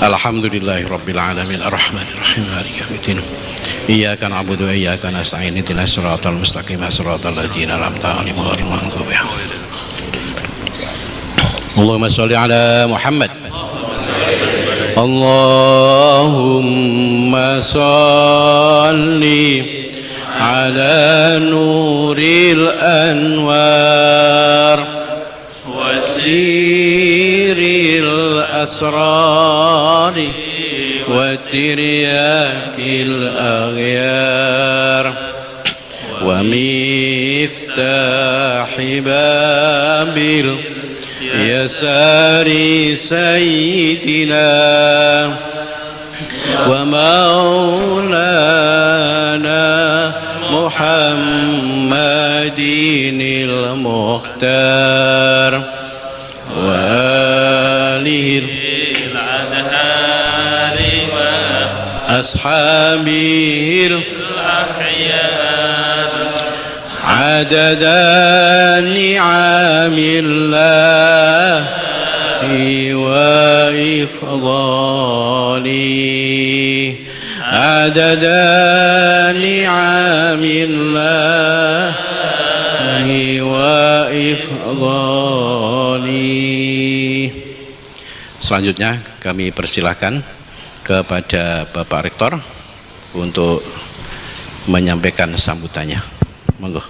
Alhamdulillahi Rabbil Alamin Ar-Rahmanir Rahim Maliki Yaumiddin Iyyaka na'budu wa iyyaka nasta'in ihdinas siratal mustaqim siratal ladzina an'amta 'alaihim ghairil maghdubi 'alaihim. Allahumma shalli ala Muhammad. Allahumma shalli ala nuril anwar wasiril asrari wa tiryakil aghyar wa miftahi babil yasari sayyidina wa maulana Muhammadinil Mukhtar wa alihil adhari wa ashabihil akhyar adada ni'amillahi wa ifdali adada ni'amillahi wa ifdali. Selanjutnya kami persilahkan kepada Bapak Rektor untuk menyampaikan sambutannya. Monggo.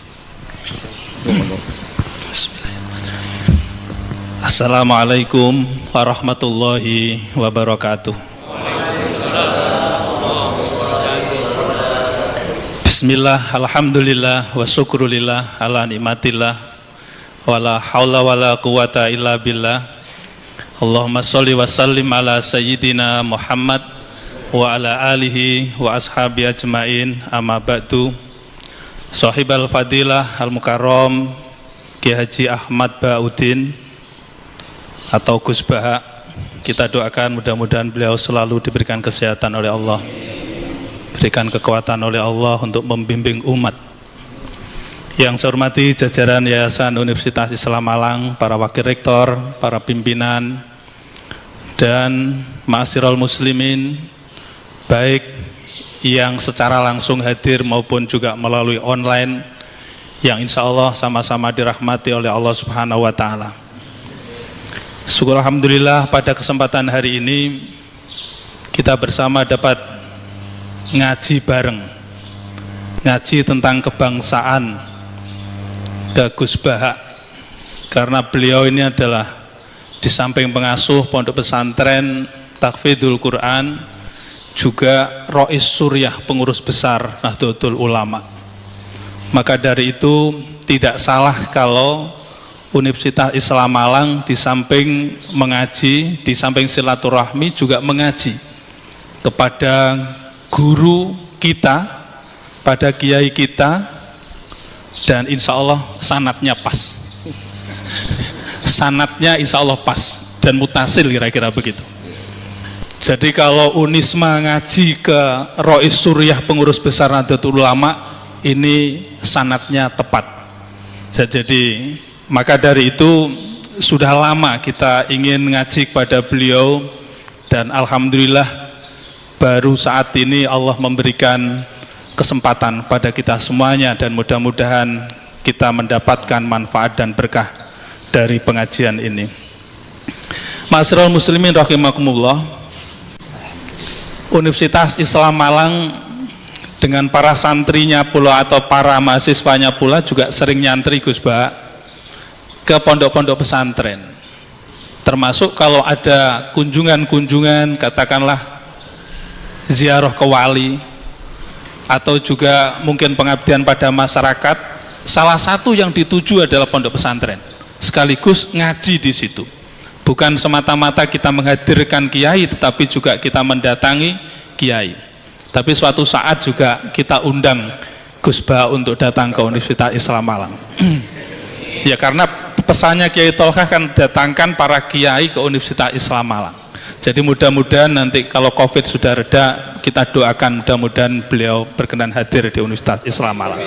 Assalamualaikum warahmatullahi wabarakatuh. Bismillah, alhamdulillah, wa syukrulillah, ala nikmatillah, wa la hawla wa la quwata illa billah. Allahumma sholli wa sallim ala sayyidina Muhammad wa ala alihi wa ashabi ajmain, amma ba'du. Sahibal fadilah al-mukarram Ki Haji Ahmad Ba'udin atau Gus Baha, kita doakan mudah-mudahan beliau selalu diberikan kesehatan oleh Allah, berikan kekuatan oleh Allah untuk membimbing umat. Yang saya hormati jajaran Yayasan Universitas Islam Malang, para wakil rektor, para pimpinan, dan ma'asyiral muslimin, baik yang secara langsung hadir maupun juga melalui online, yang insya Allah sama-sama dirahmati oleh Allah Subhanahu wa Ta'ala. Syukur alhamdulillah pada kesempatan hari ini kita bersama dapat ngaji bareng, ngaji tentang kebangsaan ke Gus Baha, karena beliau ini adalah di samping pengasuh pondok pesantren Tahfidzul Quran juga Rois Suriah, pengurus besar Nahdlatul Ulama. Maka dari itu tidak salah kalau Universitas Islam Malang di samping mengaji, di samping silaturahmi juga mengaji kepada guru kita, pada kiai kita, dan insya Allah sanatnya pas. Sanatnya insya Allah pas dan mutasil, kira-kira begitu. Jadi kalau Unisma ngaji ke Rois Suriah, pengurus besar Nahdlatul Ulama, ini sanatnya tepat. Jadi maka dari itu sudah lama kita ingin ngaji kepada beliau, dan alhamdulillah baru saat ini Allah memberikan kesempatan pada kita semuanya, dan mudah-mudahan kita mendapatkan manfaat dan berkah dari pengajian ini. Ma'asyiral muslimin rahimakumullah, Universitas Islam Malang dengan para santrinya pula atau para mahasiswanya pula juga sering nyantri Gus Baha ke pondok-pondok pesantren, termasuk kalau ada kunjungan-kunjungan, katakanlah ziarah ke wali atau juga mungkin pengabdian pada masyarakat, salah satu yang dituju adalah pondok pesantren, sekaligus ngaji di situ. Bukan semata-mata kita menghadirkan kiai, tetapi juga kita mendatangi kiai. Tapi suatu saat juga kita undang Gus Baha untuk datang ke Universitas Islam Malang. Ya, karena pesannya Kiai Tolkah kan datangkan para kiai ke Universitas Islam Malang. Jadi mudah-mudahan nanti kalau COVID sudah reda, kita doakan mudah-mudahan beliau berkenan hadir di Universitas Islam Malang.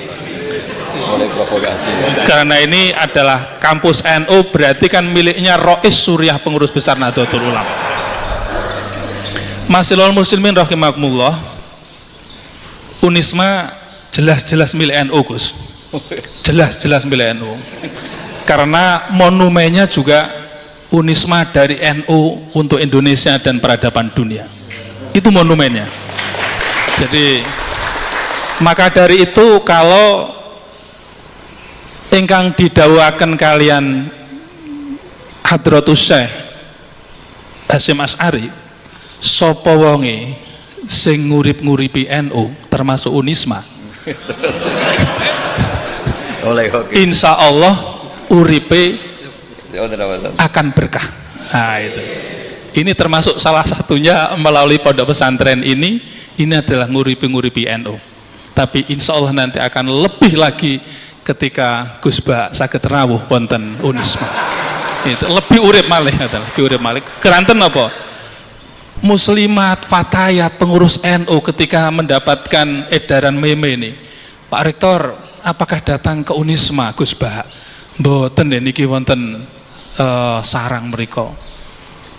Karena ini adalah kampus NU, berarti kan miliknya Rois Suriah, pengurus besar Nahdlatul Ulama. Masyaallah muslimin rahimakumullah, Unisma jelas-jelas milik NU Gus, jelas-jelas milik NU, karena monumennya juga Unisma dari NU untuk Indonesia dan peradaban dunia, itu monumennya. Jadi maka dari itu kalau ingkang didhawuhaken kalian Hadratus Syekh Hasyim Asy'ari, sapa wonge sing ngurip-nguripi NU termasuk Unisma, insya Allah uripe akan berkah. Nah itu, ini termasuk salah satunya melalui pondok pesantren ini adalah nguripi NU. Tapi insya Allah nanti akan lebih lagi ketika Gus Ba saged rawuh wonten Unisma. Itu lebih urip malih, lebih urip malih. Keranten apa? Muslimat, fatayat, pengurus NU ketika mendapatkan edaran meme ini, Pak Rektor, apakah datang ke Unisma Gus Ba? Mboten niki wonten sarang mriko.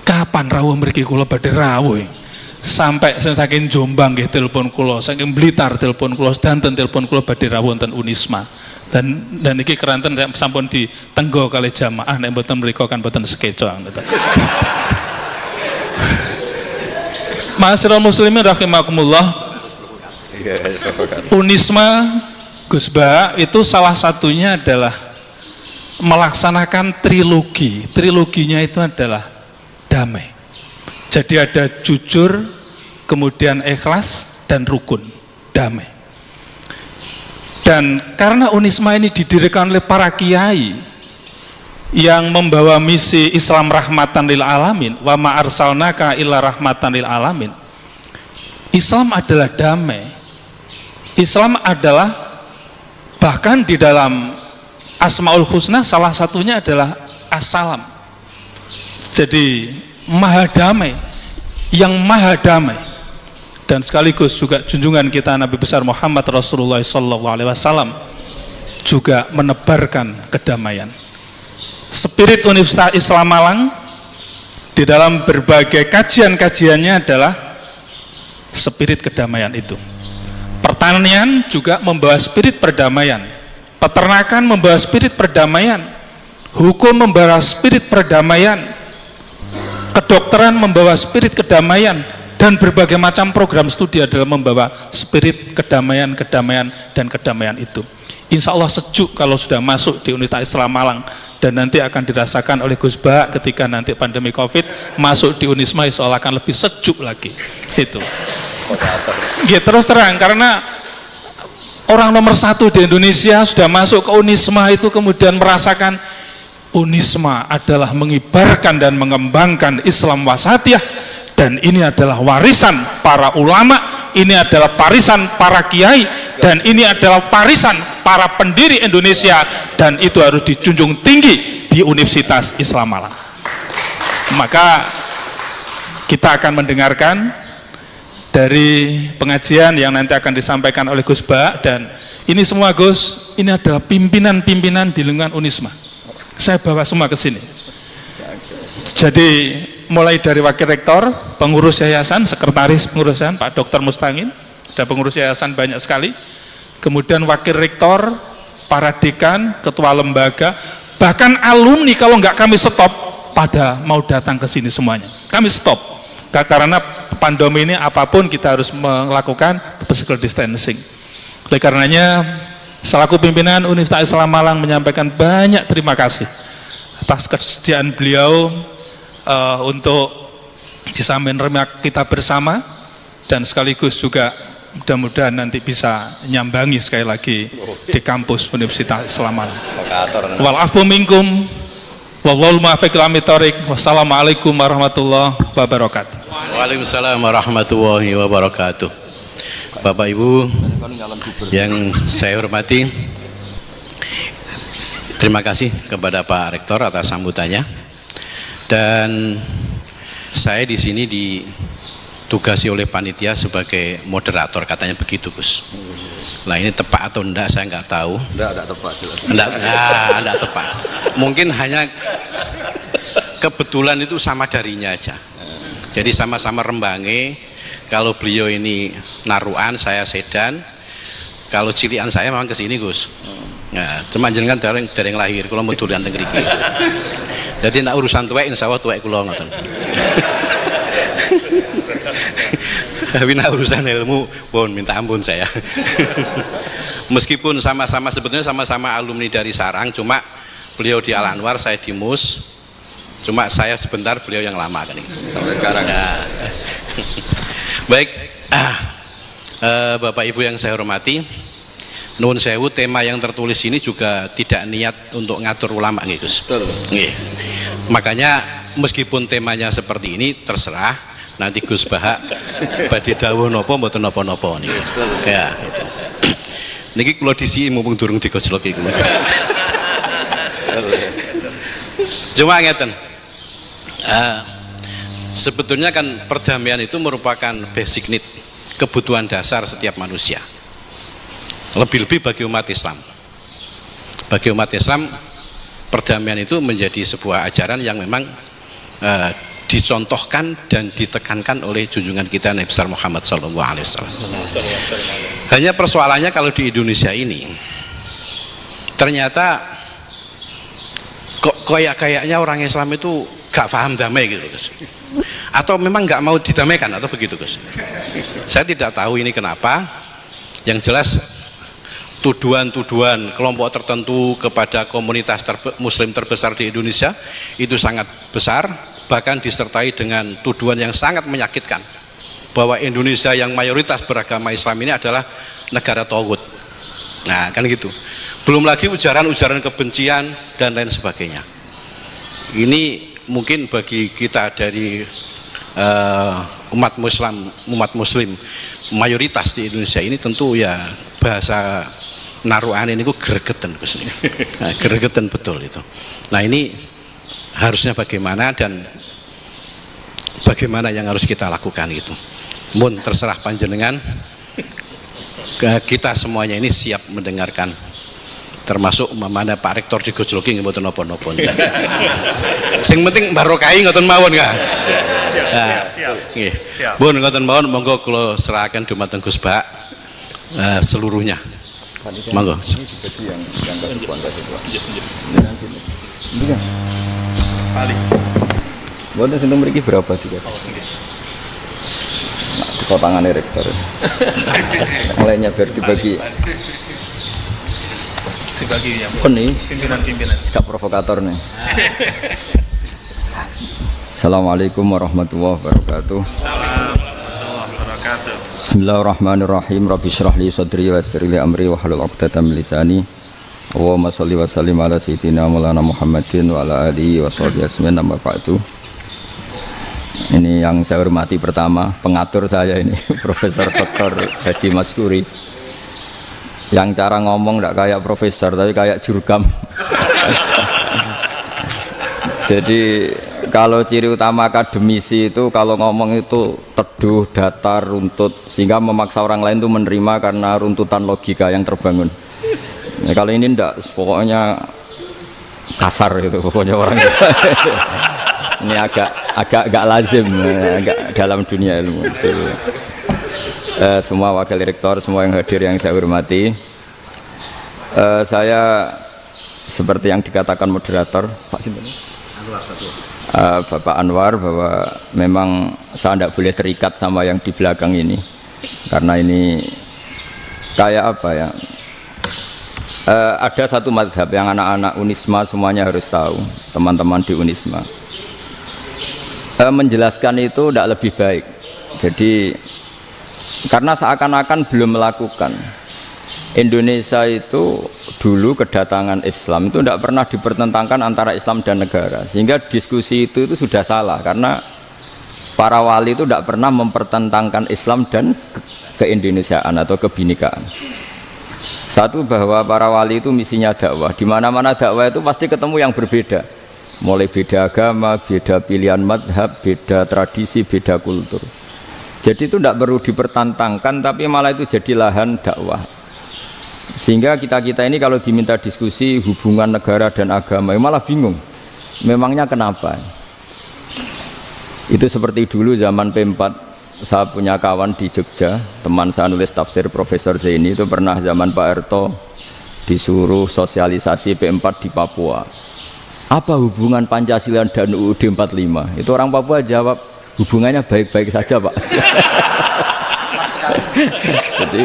Kapan rawuh mriki kula badhe rawuh? Sampai saking Jombang nggih telepon kula, saking Blitar telepon kula, sedanten telepon kula badhe rawuh wonten Unisma. Dan iki keranten sampun ditenggo kalih jamaah, nek mboten mriko kan mboten sekeco. Ma'asyiral muslimin rahimakumullah, Unisma Gus Ba itu salah satunya adalah melaksanakan trilogi. Triloginya itu adalah damai. Jadi ada jujur, kemudian ikhlas, dan rukun, damai. Dan karena Unisma ini didirikan oleh para kiai yang membawa misi Islam rahmatan lil alamin, wa ma arsalnaka illa rahmatan lil alamin. Islam adalah damai. Islam adalah, bahkan di dalam Asmaul Husna salah satunya adalah Assalam. Jadi maha damai, yang maha damai. Dan sekaligus juga junjungan kita Nabi besar Muhammad Rasulullah SAW juga menebarkan kedamaian. Spirit Universitas Islam Malang di dalam berbagai kajian-kajiannya adalah spirit kedamaian itu. Pertanian juga membawa spirit perdamaian, peternakan membawa spirit perdamaian, hukum membawa spirit perdamaian, kedokteran membawa spirit kedamaian, dan berbagai macam program studi adalah membawa spirit kedamaian dan kedamaian itu. Insya Allah sejuk kalau sudah masuk di Universitas Islam Malang, dan nanti akan dirasakan oleh Gus Ba ketika nanti pandemi Covid masuk di Unisma, insya Allah akan lebih sejuk lagi. Itu. Ya, terus terang, karena orang nomor 1 di Indonesia sudah masuk ke Unisma itu, kemudian merasakan Unisma adalah mengibarkan dan mengembangkan Islam wasatiyah, dan ini adalah warisan para ulama, ini adalah warisan para kiai, dan ini adalah warisan para pendiri Indonesia, dan itu harus dijunjung tinggi di Universitas Islam Malang. Maka kita akan mendengarkan dari pengajian yang nanti akan disampaikan oleh Gus Ba, dan ini semua Gus, ini adalah pimpinan-pimpinan di lingkungan Unisma. Saya bawa semua ke sini. Jadi mulai dari wakil rektor, pengurus yayasan, sekretaris pengurus yayasan Pak Dr. Mustangin, ada pengurus yayasan banyak sekali, kemudian wakil rektor, para dekan, ketua lembaga, bahkan alumni kalau nggak kami stop pada mau datang ke sini semuanya. Kami stop karena pandemi ini apapun kita harus melakukan physical distancing. Oleh karenanya selaku pimpinan Universitas Islam Malang menyampaikan banyak terima kasih atas kesediaan beliau untuk bisa menerima kita bersama, dan sekaligus juga mudah-mudahan nanti bisa nyambangi sekali lagi di kampus Universitas Islam Malang. Wal afu minkum wallahul muwaffiq ila aqwamit. Wassalamualaikum warahmatullahi wabarakatuh. Waalaikumsalam warahmatullahi wabarakatuh. Bapak Ibu yang saya hormati, terima kasih kepada Pak Rektor atas sambutannya. Dan saya di sini ditugasi oleh panitia sebagai moderator, katanya begitu Gus. Nah ini tepat atau enggak saya nggak tahu. Enggak tepat. Enggak tepat. Mungkin hanya kebetulan itu sama darinya aja. Jadi sama-sama rembange. Kalau beliau ini naruan, saya sedan. Kalau cilian saya memang kesini Gus. Nah, cuma jenengan dari lahir, kalau mau durian teng mriki. Jadi nak urusan tuwek insya Allah tuwek kula ngoten. Tapi nak urusan ilmu, pun minta ampun saya. Meskipun sama-sama sebetulnya sama-sama alumni dari Sarang, cuma beliau di Al Anwar, saya di MUS. Cuma saya sebentar, beliau yang lama kan itu. Sekarang. Nah. Baik, Bapak Ibu yang saya hormati, nuwun sewu, tema yang tertulis ini juga tidak niat untuk ngatur ulama nggih Gus. Nggih. Makanya meskipun temanya seperti ini terserah nanti Gus Bahak badhe dawuh napa mboten napa-napa niku. Ya, itu. Niki kula disi mumpung durung digojlok iki. Cuma ngeten. Sebetulnya kan perdamaian itu merupakan basic need, kebutuhan dasar setiap manusia. Lebih-lebih bagi umat Islam. Bagi umat Islam, perdamaian itu menjadi sebuah ajaran yang memang dicontohkan dan ditekankan oleh junjungan kita Nabi besar Muhammad SAW. Hanya persoalannya kalau di Indonesia ini, ternyata kok kayaknya orang Islam itu gak paham damai gitu Gus. Atau memang gak mau didamaikan atau begitu Gus. Saya tidak tahu ini kenapa. Yang jelas tuduhan-tuduhan kelompok tertentu kepada komunitas muslim terbesar di Indonesia itu sangat besar, bahkan disertai dengan tuduhan yang sangat menyakitkan bahwa Indonesia yang mayoritas beragama Islam ini adalah negara tauhid. Nah kan gitu. Belum lagi ujaran-ujaran kebencian dan lain sebagainya. Ini mungkin bagi kita dari umat muslim mayoritas di Indonesia ini tentu ya bahasa naruhan ini gregetan Gus. Nah, gregetan betul itu. Nah ini harusnya bagaimana dan bagaimana yang harus kita lakukan itu. Mun terserah panjenengan, kita semuanya ini siap mendengarkan, termasuk mana Pak Rektor digojloki mboten napa-napa. Sing penting barokahi ngoten mawon ka. Nggih. Pun ngoten mawon, monggo kula serahkan dumateng Gus Bahak seluruhnya. Monggo. Ini dibagi yang ini kan. Paling. Boten seneng mriki berapa juga? Kok tangane rektor. Lainnya biar dibagi yang nih pimpinan sikap provokator nih. Assalamualaikum warahmatullahi wabarakatuh. Bismillahirrahmanirrahim. Rabbi shrah li sadri wa yassir li amri wa hlul 'uqdatam min lisani. Allahumma shalli wa sallim ala sayyidina Maulana Muhammadin wa ala alihi wa sahbihi ajmain, amma ba'du. Ini yang saya hormati pertama, pengatur saya ini Profesor Dr. Haji Maskuri. Yang cara ngomong tidak kayak profesor tapi kayak jurkam. Jadi kalau ciri utama akademisi itu kalau ngomong itu teduh, datar, runtut, sehingga memaksa orang lain itu menerima karena runtutan logika yang terbangun. Nah, kalau ini tidak, pokoknya kasar gitu, pokoknya orang itu. Ini agak lazim, agak dalam dunia ilmu. Semua wakil rektor, semua yang hadir yang saya hormati, saya seperti yang dikatakan moderator Pak Bapak Anwar, bahwa memang saya tidak boleh terikat sama yang di belakang ini, karena ini kayak apa ya, ada satu madhab yang anak-anak Unisma semuanya harus tahu, teman-teman di Unisma, menjelaskan itu tidak lebih baik. Jadi karena seakan-akan belum melakukan. Indonesia itu dulu kedatangan Islam itu tidak pernah dipertentangkan antara Islam dan negara, sehingga diskusi itu sudah salah, karena para wali itu tidak pernah mempertentangkan Islam dan keindonesiaan atau kebinekaan. Satu, bahwa para wali itu misinya dakwah, di mana-mana dakwah itu pasti ketemu yang berbeda, mulai beda agama, beda pilihan madhab, beda tradisi, beda kultur. Jadi itu tidak perlu dipertentangkan, tapi malah itu jadi lahan dakwah. Sehingga kita ini kalau diminta diskusi hubungan negara dan agama malah bingung, memangnya kenapa. Itu seperti dulu zaman P4, saya punya kawan di Jogja, teman saya nulis tafsir Profesor Zaini, itu pernah zaman Pak Harto disuruh sosialisasi P4 di Papua. Apa hubungan Pancasila dan UUD 45? Itu orang Papua jawab, hubungannya baik-baik saja Pak. Jadi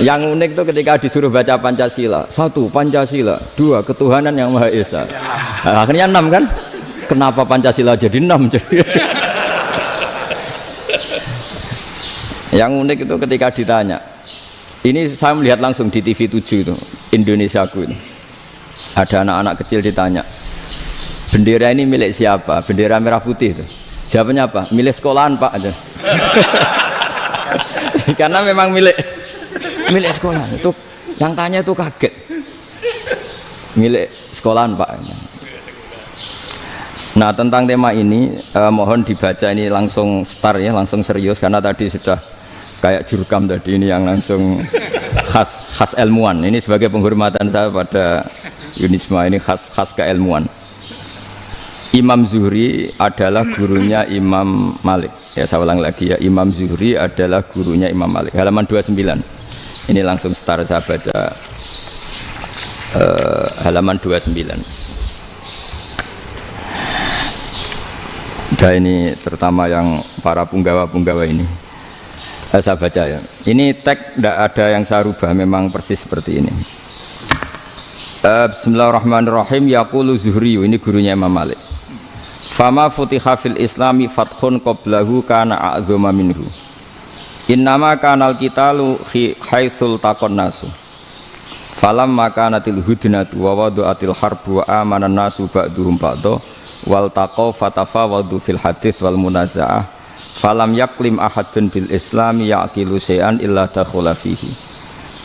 yang unik itu ketika disuruh baca Pancasila, 1 Pancasila, 2 ketuhanan yang Maha Esa. Nah, akhirnya 6 kan? Kenapa Pancasila jadi 6? Yang unik itu ketika ditanya, ini saya melihat langsung di TV 7 itu, Indonesiaku ini. Ada anak-anak kecil ditanya, bendera ini milik siapa? Bendera merah putih itu. Jawabannya apa? Milik sekolahan Pak. Karena memang milik sekolah. Itu yang tanya itu kaget. Milik sekolahan Pak. Nah, tentang tema ini mohon dibaca ini langsung start ya, langsung serius karena tadi sudah kayak jurkam tadi, ini yang langsung khas ilmuwan. Ini sebagai penghormatan saya pada Yunisma, ini khas keilmuan. Imam Zuhri adalah gurunya Imam Malik. Ya, saya ulang lagi ya, Imam Zuhri adalah gurunya Imam Malik. Halaman 29. Ini langsung start saya baca halaman 29. Dan ini terutama yang para punggawa-punggawa ini. Saya baca ya. Ini teks tidak ada yang saya rubah, memang persis seperti ini. Bismillahirrahmanirrahim. Yaqulu Zuhri, ini gurunya Imam Malik. Fama futiha fil islami fathun qablahu kana a'zama minhu. Innama kanal qitalu haitsul taqon nasu. Falam makanatil hudnatu wa wadu'atil harbu wa amanan nasu ba'duhum ba'do wal taqaw fatafawadu fil hadits wal munaza'ah. Falam yaklim ahadun bil islami yaqilu syai'an illa dakhula fihi.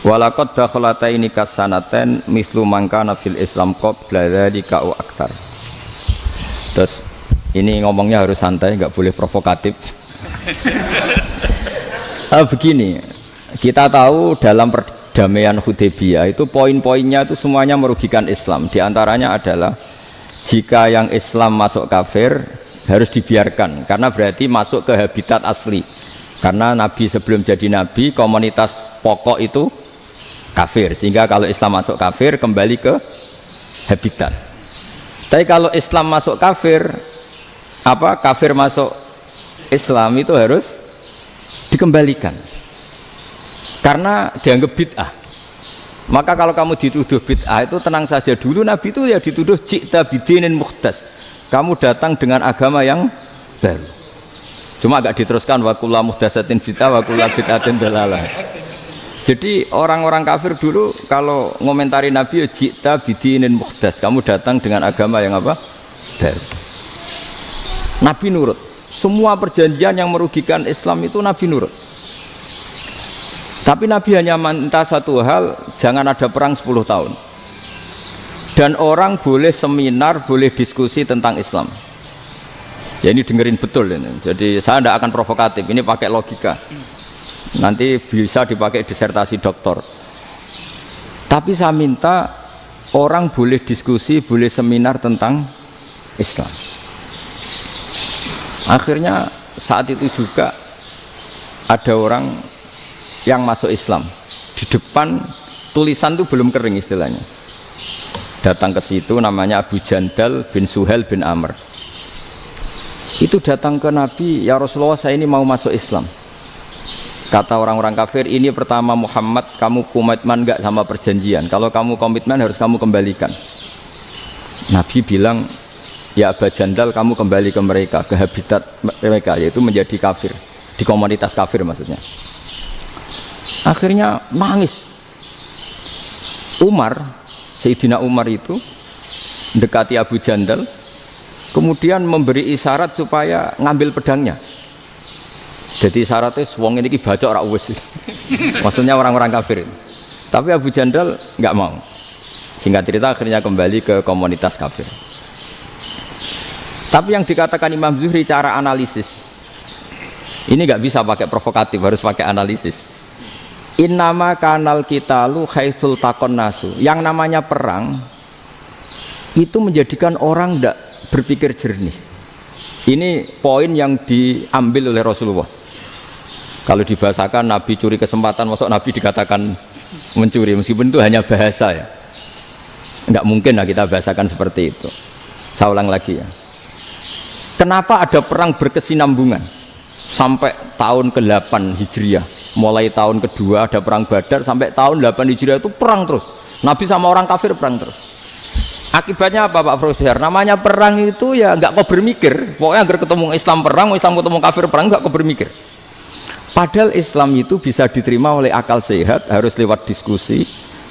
Walaqad dakhalataini kasanaten mislu man kana fil islam qabla dzalika au aktsar. Terus ini ngomongnya harus santai, nggak boleh provokatif. Begini, kita tahu dalam perdamaian Hudaybiyah itu poin-poinnya itu semuanya merugikan Islam. Di antaranya adalah jika yang Islam masuk kafir harus dibiarkan, karena berarti masuk ke habitat asli. Karena Nabi sebelum jadi Nabi, komunitas pokok itu kafir, sehingga kalau Islam masuk kafir kembali ke habitat. Tapi kalau Islam masuk kafir, kafir masuk Islam itu harus dikembalikan karena dianggap bid'ah. Maka kalau kamu dituduh bid'ah itu tenang saja dulu, Nabi itu ya dituduh ji'ta bidinin muhdas, kamu datang dengan agama yang baru. Cuma agak diteruskan wa kullu muhdasatin bid'ah wa kullu bid'atin dalalah. Jadi orang-orang kafir dulu kalau ngomentari Nabi ya ji'ta bidinin muhdas, kamu datang dengan agama yang baru. Nabi nurut. Semua perjanjian yang merugikan Islam itu Nabi nurut. Tapi Nabi hanya minta satu hal, jangan ada perang 10 tahun. Dan orang boleh seminar, boleh diskusi tentang Islam. Ya ini dengerin betul ini. Jadi saya tidak akan provokatif, ini pakai logika. Nanti bisa dipakai disertasi doktor. Tapi saya minta orang boleh diskusi, boleh seminar tentang Islam. Akhirnya saat itu juga ada orang yang masuk Islam. Di depan tulisan itu belum kering istilahnya. Datang ke situ namanya Abu Jandal bin Suhail bin Amr. Itu datang ke Nabi, ya Rasulullah saya ini mau masuk Islam. Kata orang-orang kafir, ini pertama Muhammad, kamu komitmen enggak sama perjanjian? Kalau kamu komitmen harus kamu kembalikan. Nabi bilang, ya Abu Jandal kamu kembali ke mereka, ke habitat mereka, yaitu menjadi kafir, di komunitas kafir maksudnya. Akhirnya nangis. Umar, Sayyidina Umar itu mendekati Abu Jandal, kemudian memberi isyarat supaya ngambil pedangnya. Jadi isyaratnya wong ini baca ora wis. Maksudnya orang-orang kafir. Tapi Abu Jandal nggak mau. Singkat cerita akhirnya kembali ke komunitas kafir. Tapi yang dikatakan Imam Zuhri cara analisis ini nggak bisa pakai provokatif, harus pakai analisis. Innama kanal qitalu haitsul taqon nasu. Yang namanya perang itu menjadikan orang berpikir jernih. Ini poin yang diambil oleh Rasulullah. Kalau dibahasakan Nabi curi kesempatan, masuk Nabi dikatakan mencuri, meskipun itu hanya bahasa ya. Enggak mungkin lah kita bahasakan seperti itu. Saya ulang lagi ya. Kenapa ada perang berkesinambungan sampai tahun ke-8 Hijriah? Mulai tahun kedua ada perang Badar sampai tahun 8 Hijriah itu perang terus. Nabi sama orang kafir perang terus. Akibatnya apa Pak Profesor? Namanya perang itu ya enggak kau bermikir. Pokoknya agar ketemu Islam perang, Islam ketemu kafir perang, enggak kau bermikir. Padahal Islam itu bisa diterima oleh akal sehat, harus lewat diskusi,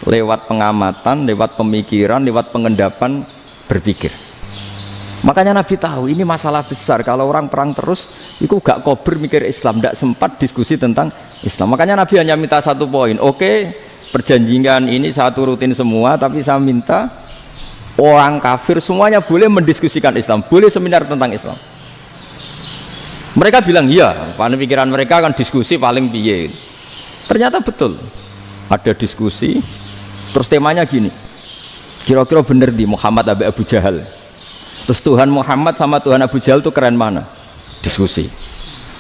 lewat pengamatan, lewat pemikiran, lewat pengendapan berpikir. Makanya Nabi tahu ini masalah besar. Kalau orang perang terus, itu gak kober mikir Islam, tidak sempat diskusi tentang Islam. Makanya Nabi hanya minta satu poin. Oke, perjanjian ini satu rutin semua, tapi saya minta orang kafir semuanya boleh mendiskusikan Islam, boleh seminar tentang Islam. Mereka bilang iya, pada pikiran mereka kan diskusi paling piye. Ternyata betul, ada diskusi. Terus temanya gini, kira-kira bener di Muhammad Abu Jahal. Terus Tuhan Muhammad sama Tuhan Abu Jahal itu keren mana? Diskusi.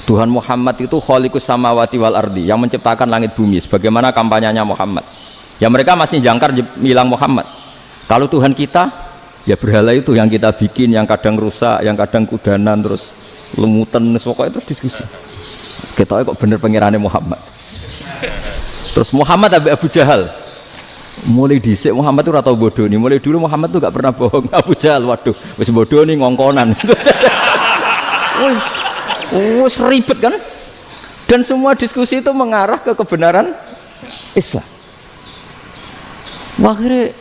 Tuhan Muhammad itu khaliqus samawati wal ardi, yang menciptakan langit bumi. Sebagaimana kampanyenya Muhammad. Ya mereka masih jangkar bilang Muhammad. Kalau Tuhan kita, ya berhala itu yang kita bikin, yang kadang rusak, yang kadang kudanan, terus lemutan, pokoknya terus diskusi. Kita kok bener pengirannya Muhammad. Terus Muhammad Abu Jahal. Mulai dhisik Muhammad itu ratau bodoh nih. Mulai dulu Muhammad tuh gak pernah bohong. Abu Jahal, waduh, wis bodoh nih ngongkonan. Wis ribet kan? Dan semua diskusi itu mengarah ke kebenaran Islam. Akhirnya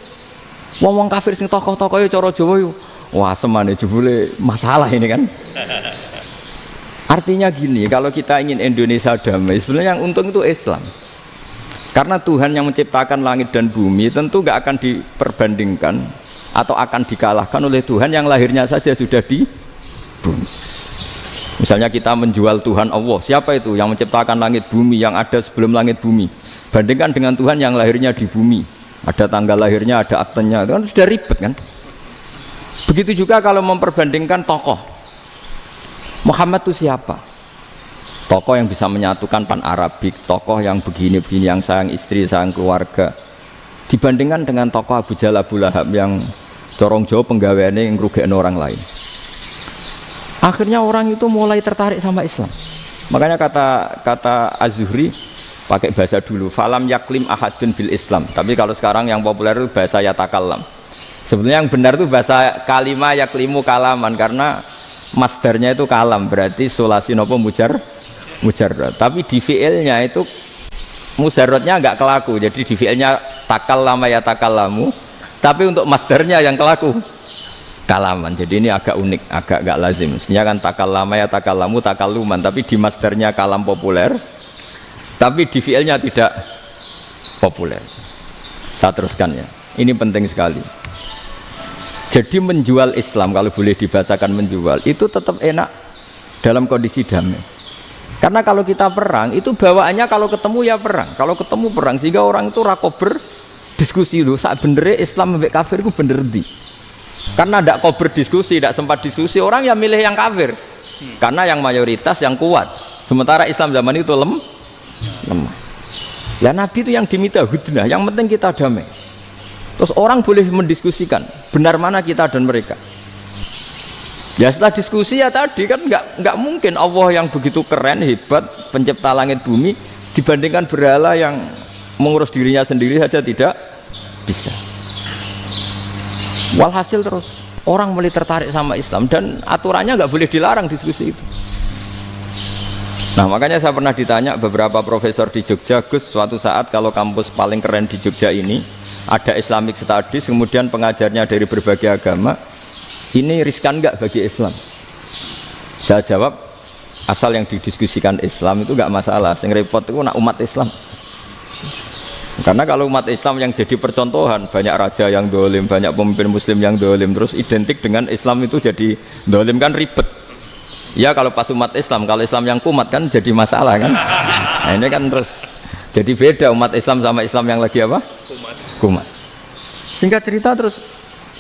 ngomong kafir sing tokoh-tokoh cara Jawa yo. Wah, semane jebule masalah ini kan. Artinya gini, kalau kita ingin Indonesia damai, sebenarnya yang untung itu Islam. Karena Tuhan yang menciptakan langit dan bumi tentu gak akan diperbandingkan atau akan dikalahkan oleh Tuhan yang lahirnya saja sudah di bumi. Misalnya kita menjual Tuhan Allah, siapa itu yang menciptakan langit bumi, yang ada sebelum langit bumi? Bandingkan dengan Tuhan yang lahirnya di bumi, ada tanggal lahirnya, ada aktenya, itu kan sudah ribet kan? Begitu juga kalau memperbandingkan tokoh. Muhammad itu siapa? Tokoh yang bisa menyatukan pan-Arabik, tokoh yang begini-begini, yang sayang istri, sayang keluarga. Dibandingkan dengan tokoh Abu Jahal, Abu Lahab yang corong jauh penggaweannya yang ngerugikan orang lain. Akhirnya orang itu mulai tertarik sama Islam. Makanya kata Az-Zuhri pakai bahasa dulu, falam yaklim ahadun bil Islam. Tapi kalau sekarang yang populer itu bahasa yatakallam. Sebenarnya yang benar itu bahasa kalimah yaklimu kalaman, karena masdarnya itu kalam, berarti sulasi nopo mujarrad. Tapi di fiilnya itu mujarradnya enggak kelaku, jadi di fiilnya takallama ya takallamu, tapi untuk masdarnya yang kelaku kalaman. Jadi ini agak unik, agak enggak lazim. Mestinya kan takallama ya takallamu takalluman, tapi di masdarnya kalam populer, tapi di fiilnya tidak populer. Saya teruskan ya, ini penting sekali. Jadi menjual Islam, kalau boleh dibahasakan menjual, itu tetap enak dalam kondisi damai. Karena kalau kita perang, itu bawaannya kalau ketemu ya perang. Kalau ketemu perang, sehingga orang itu rakober diskusi dulu. Saat benernya Islam sampai kafir itu bener di. Karena tidak kober diskusi, tidak sempat diskusi, orang yang milih yang kafir. Karena yang mayoritas yang kuat. Sementara Islam zaman itu lemah. Ya Nabi itu yang diminta hudnah, yang penting kita damai. Terus orang boleh mendiskusikan benar mana kita dan mereka. Ya setelah diskusi ya tadi kan nggak mungkin Allah yang begitu keren hebat pencipta langit bumi dibandingkan berhala yang mengurus dirinya sendiri saja tidak bisa. Walhasil terus orang mulai tertarik sama Islam dan aturannya nggak boleh dilarang diskusi itu. Nah makanya saya pernah ditanya beberapa profesor di Jogja, Gus, suatu saat kalau kampus paling keren di Jogja ini ada Islamic Studies, kemudian pengajarnya dari berbagai agama, ini riskan nggak bagi Islam? Saya jawab, asal yang didiskusikan Islam itu nggak masalah, yang repot itu nak umat Islam. Karena kalau umat Islam yang jadi percontohan, banyak raja yang dolim, banyak pemimpin muslim yang dolim, terus identik dengan Islam itu jadi dolim, kan ribet. Ya kalau pas umat Islam, kalau Islam yang kumat kan jadi masalah kan. Nah ini kan terus jadi beda umat Islam sama Islam yang lagi apa? Kumat. Singkat cerita terus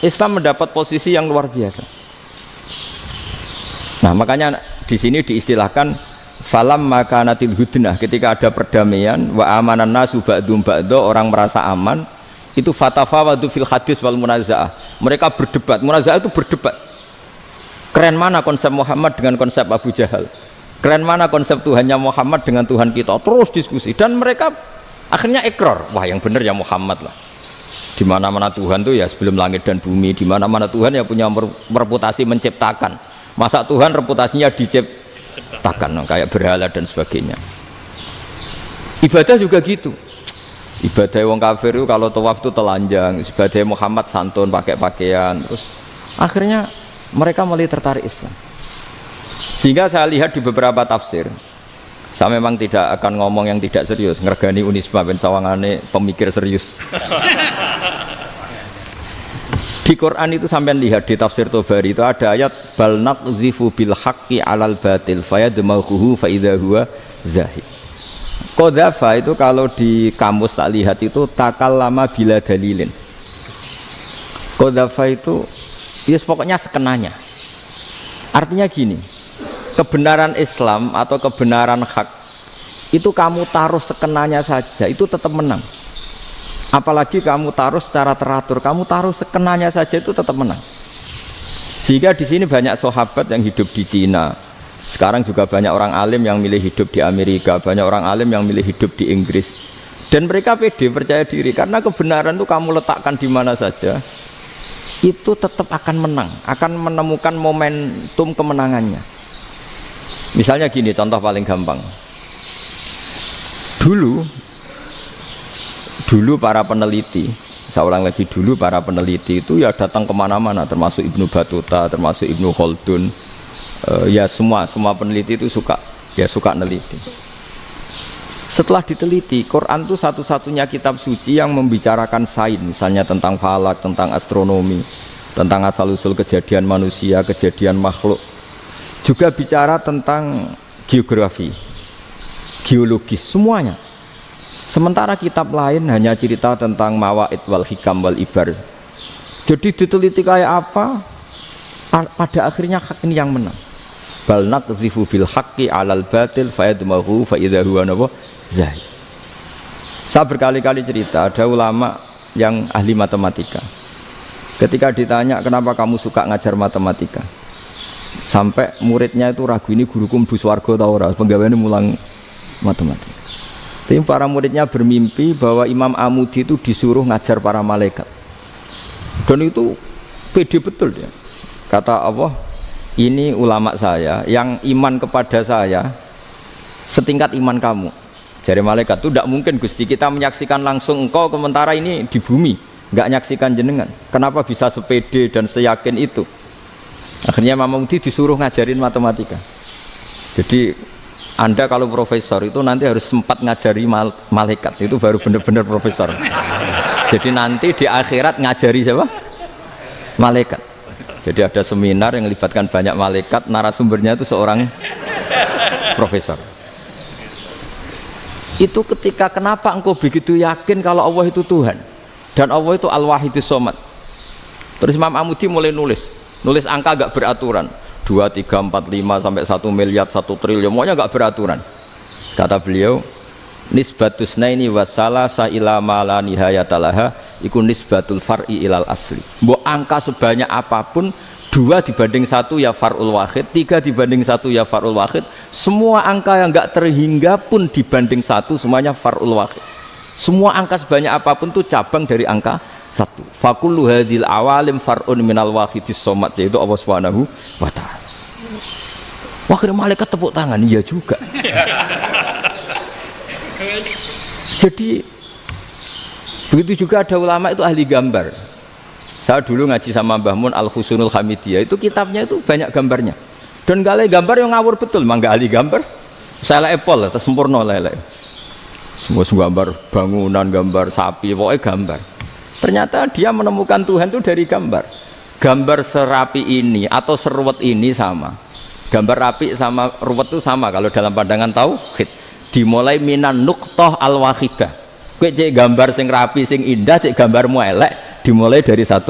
Islam mendapat posisi yang luar biasa. Nah, makanya di sini diistilahkan falam makanatil hudnah, ketika ada perdamaian wa amanan nasu ba'dum ba'do, orang merasa aman, itu fatafawadu fil hadis wal munazaah. Mereka berdebat, munazaah itu berdebat. Keren mana konsep Muhammad dengan konsep Abu Jahal? Keren mana konsep Tuhannya Muhammad dengan Tuhan kita? Terus diskusi dan mereka akhirnya ikrar, wah yang benar ya Muhammad lah. Di mana-mana Tuhan tuh ya sebelum langit dan bumi, di mana-mana Tuhan ya punya reputasi menciptakan. Masa Tuhan reputasinya diciptakan kayak berhala dan sebagainya. Ibadah juga gitu. Ibadah wong kafir itu kalau tawaf itu telanjang, ibadah Muhammad santun pakai pakaian. Terus akhirnya mereka mulai tertarik Islam. Sehingga saya lihat di beberapa tafsir, saya memang tidak akan ngomong yang tidak serius, ngergani Unisba ben sawangane pemikir serius. Di Quran itu sampean lihat di tafsir Tobari itu ada ayat bal naqzifu bil haqqi 'alal batil fayadmaghuhu fa idza huwa zahid. Qadzafa itu kalau di kamus tak lihat itu takallama bila dalilin. Qadzafa itu ya pokoknya sekenanya. Artinya gini, kebenaran Islam atau kebenaran hak itu kamu taruh sekenanya saja itu tetap menang. Apalagi kamu taruh secara teratur, kamu taruh sekenanya saja itu tetap menang. Sehingga di sini banyak sahabat yang hidup di Cina. Sekarang juga banyak orang alim yang milih hidup di Amerika, banyak orang alim yang milih hidup di Inggris. Dan mereka pede, percaya diri karena kebenaran itu kamu letakkan di mana saja, itu tetap akan menang, akan menemukan momentum kemenangannya. Misalnya gini, contoh paling gampang. Dulu para peneliti, saya ulang lagi, dulu para peneliti itu ya datang kemana-mana, termasuk Ibnu Battuta, termasuk Ibnu Khaldun, ya semua peneliti itu suka neliti. Setelah diteliti, Quran itu satu-satunya kitab suci yang membicarakan sains, misalnya tentang falak, tentang astronomi, tentang asal-usul kejadian manusia, kejadian makhluk. Juga bicara tentang geografi, geologis, semuanya. Sementara kitab lain hanya cerita tentang mawaid wal hikam wal ibar. Jadi diteliti kayak apa, pada akhirnya hak ini yang menang. Bal naqdhifu bil haqqi 'alal batil fayadmaghu fa idza huwa zahid. Saya berkali-kali cerita, ada ulama yang ahli matematika. Ketika ditanya kenapa kamu suka ngajar matematika, sampai muridnya itu ragu, ini guruku mlebu swarga ta ora, penggaweane mulang matematika. Tapi para muridnya bermimpi bahwa Imam Amudi itu disuruh ngajar para malaikat. Dan itu pede betul dia. Kata Allah, ini ulama saya yang iman kepada saya setingkat iman kamu. Jadi malaikat itu tidak mungkin Gusti kita menyaksikan langsung engkau, sementara ini di bumi nggak nyaksikan jenengan. Kenapa bisa sepede dan seyakin itu? Akhirnya Imam Amudi disuruh ngajarin matematika. Jadi Anda kalau profesor itu nanti harus sempat ngajari malaikat, itu baru benar-benar profesor. Jadi nanti di akhirat ngajari siapa? Malaikat. Jadi ada seminar yang melibatkan banyak malaikat, narasumbernya itu seorang profesor. Itu ketika kenapa engkau begitu yakin kalau Allah itu Tuhan dan Allah itu Al-Wahidus Shomad. Terus Imam Amudi mulai nulis angka gak beraturan, 2, 3, 4, 5 sampai 1 miliar, 1 triliun, pokoknya gak beraturan. Kata beliau, nisbatus naini wasalasa ila ma la nihayatalaha iku nisbatul far'i ilal asli. Mbok angka sebanyak apapun, 2 dibanding 1 ya far'ul wahid, 3 dibanding 1 ya far'ul wahid. Semua angka yang gak terhingga pun dibanding 1 semuanya far'ul wahid. Semua angka sebanyak apapun itu cabang dari angka 1. Fakullu hadhil awalim far'un minal wahidis shomad, yaitu Allah Subhanahu wa ta'ala. Wakil malaikat tepuk tangan, iya juga. Jadi begitu juga ada ulama itu ahli gambar. Saya dulu ngaji sama Mbah Mun Al-Husunul Hamidiyah, itu kitabnya itu banyak gambarnya. Dan gale gambar yang ngawur betul, mangga ahli gambar. Saya epol, tersempurna lele. Semua gambar bangunan, gambar sapi, pokoknya gambar. Ternyata dia menemukan Tuhan itu dari gambar. Gambar serapi ini atau seruwet ini sama. Gambar rapi sama ruwet itu sama kalau dalam pandangan tauhid. Dimulai minan nuqtah al-wahidah. Kowe cek gambar sing rapi, sing indah, cek gambarmu elek, dimulai dari 1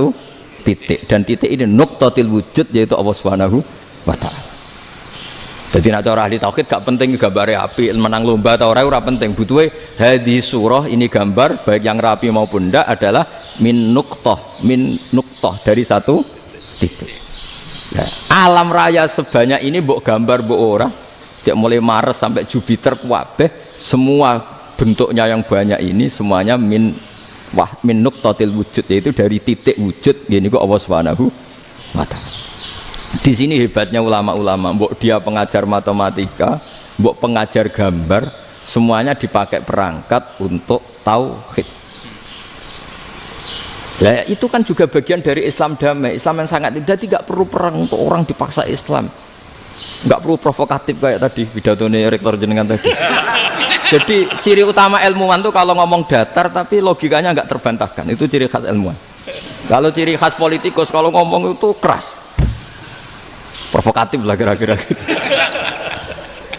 titik. Dan titik ini nuqtatil wujud, yaitu Allah Subhanahu wa ta'ala. Jadi nak cara ahli tauhid gak penting gambare api, menang lomba atau ora penting. Butuhe hadis surah ini gambar baik yang rapi maupun ndak adalah min nuqtah dari satu titik. Ya, alam raya sebanyak ini mbok gambar mbok ora, cek mulai Mars sampai Jupiter kabeh semua bentuknya yang banyak ini semuanya min nuqtatil wujud, yaitu dari titik wujud. Gini kok Allah Subhanahu wa ta'ala. Di sini hebatnya ulama-ulama, mbok dia pengajar matematika, mbok pengajar gambar, semuanya dipakai perangkat untuk tauhid. Ya, itu kan juga bagian dari Islam damai, Islam yang sangat tidak perlu perang untuk orang dipaksa Islam, nggak perlu provokatif kayak tadi pidatonya rektor jenengan tadi. Jadi ciri utama ilmuwan tuh kalau ngomong datar tapi logikanya nggak terbantahkan, itu ciri khas ilmuwan. Kalau ciri khas politikus kalau ngomong itu keras, provokatif lah kira-kira gitu.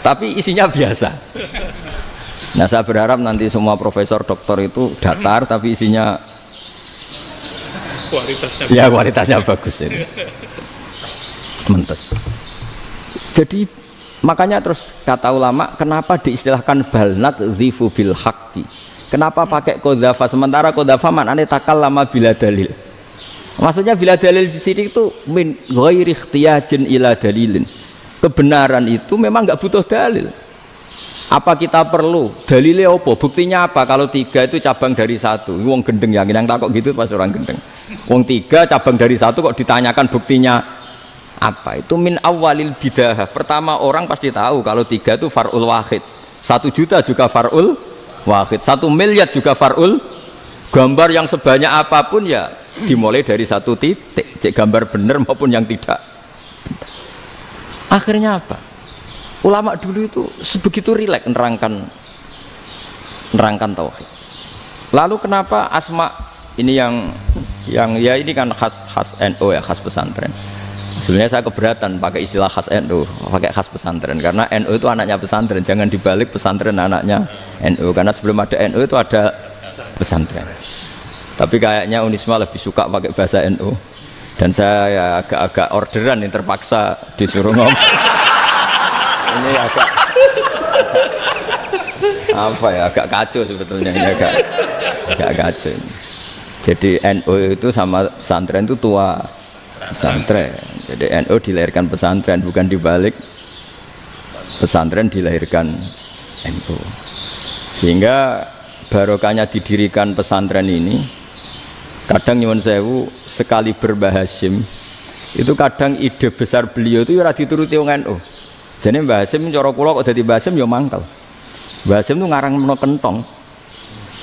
Tapi isinya biasa. Nah saya berharap nanti semua profesor doktor itu datar tapi isinya kualitasnya bagus ini. Mentes. Jadi makanya terus kata ulama kenapa diistilahkan balnat zifu bil haqqi, kenapa pakai kodhafa sementara kodhafa maknanya takallama bila dalil. Maksudnya bila dalil di sini itu min ghairi ikhtiyajin ila dalilin, kebenaran itu memang nggak butuh dalil. Apa kita perlu dalilnya apa, buktinya apa? Kalau 3 itu cabang dari 1, wong gendeng yang takut gitu pas orang gendeng. Wong 3 cabang dari 1 kok ditanyakan buktinya apa? Itu min awalil bidah. Pertama orang pasti tahu kalau 3 itu far'ul wahid, 1 juta juga far'ul wahid, 1 miliar juga far'ul. Gambar yang sebanyak apapun ya dimulai dari 1 titik, cek gambar benar maupun yang tidak. Akhirnya apa? Ulama dulu itu sebegitu rileks nerangkan tauhid. Lalu kenapa asma ini yang ya ini kan khas NU ya, khas pesantren. Sebenarnya saya keberatan pakai istilah khas NU, pakai khas pesantren karena NU itu anaknya pesantren, jangan dibalik pesantren anaknya NU, karena sebelum ada NU itu ada pesantren. Tapi kayaknya Unisma lebih suka pakai bahasa NU dan saya ya agak orderan yang terpaksa disuruh ngomong. Ini agak apa ya, agak kacau sebetulnya ini, agak kacau. Jadi NU itu sama pesantren itu tua pesantren. Jadi NU dilahirkan pesantren, bukan dibalik pesantren dilahirkan NU. Sehingga barokahnya didirikan pesantren ini, kadang nyuwun sewu sekali Mbah Hasyim itu kadang ide besar beliau itu ora dituruti wong NU. Jadi Mbah Hasyim cara kula kok dadi Mbah Hasyim ya mangkel. Mbah Hasyim itu ngarangno kentong.